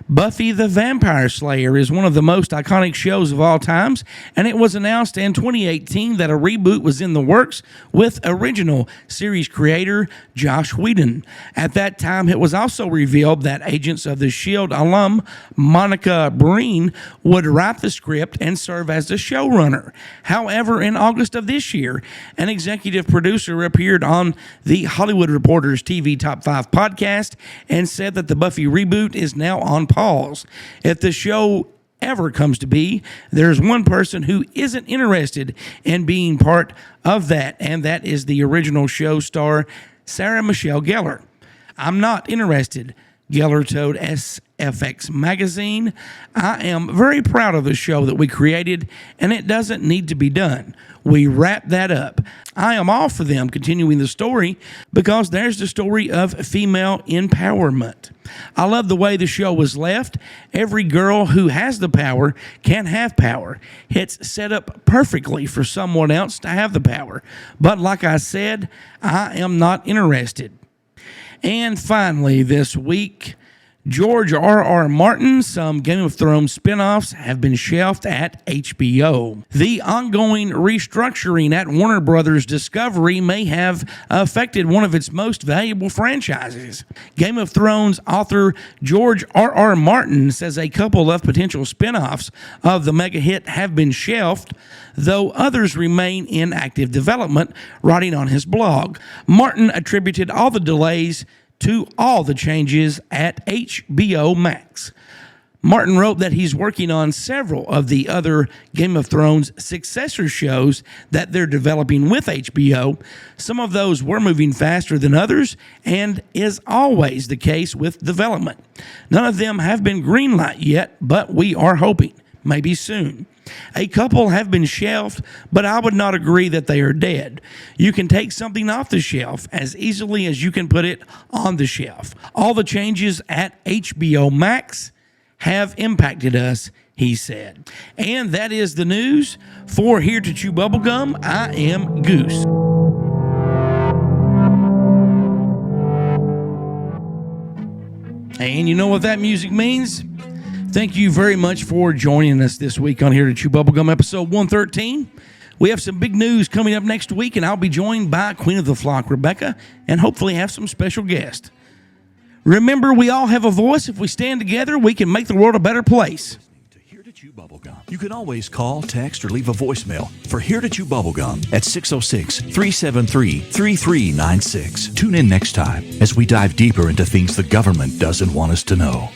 Buffy the Vampire Slayer is one of the most iconic shows of all times, and it was announced in 2018 that a reboot was in the works with original series creator Joss Whedon. At that time, it was also revealed that Agents of the S.H.I.E.L.D. alum Monica Breen would write the script and serve as the showrunner. However, in August of this year, an executive producer appeared on the Hollywood Reporter's TV Top 5 podcast and said that the Buffy reboot is now on pause. If the show ever comes to be, there's one person who isn't interested in being part of that, and that is the original show star, Sarah Michelle Gellar. I'm not interested, Gellar told SFX Magazine. I am very proud of the show that we created, and it doesn't need to be done. We wrap that up. I am all for them continuing the story because there's the story of female empowerment. I love the way the show was left. Every girl who has the power can have power. It's set up perfectly for someone else to have the power. But like I said, I am not interested. And finally this week, George R.R. Martin, some Game of Thrones spin-offs have been shelved at HBO. The ongoing restructuring at Warner Brothers Discovery may have affected one of its most valuable franchises. Game of Thrones author George R.R. Martin says a couple of potential spin-offs of the mega hit have been shelved, though others remain in active development, writing on his blog. Martin attributed all the delays to all the changes at HBO Max. Martin wrote that he's working on several of the other Game of Thrones successor shows that they're developing with HBO. Some of those were moving faster than others, and is always the case with development. None of them have been greenlit yet, but we are hoping, maybe soon. A couple have been shelved, but I would not agree that they are dead. You can take something off the shelf as easily as you can put it on the shelf. All the changes at HBO Max have impacted us, he said. And that is the news. For Here to Chew Bubblegum, I am Goose. And you know what that music means? Thank you very much for joining us this week on Here to Chew Bubblegum, episode 113. We have some big news coming up next week, and I'll be joined by Queen of the Flock, Rebecca, and hopefully have some special guests. Remember, we all have a voice. If we stand together, we can make the world a better place. You can always call, text, or leave a voicemail for Here to Chew Bubblegum at 606-373-3396. Tune in next time as we dive deeper into things the government doesn't want us to know.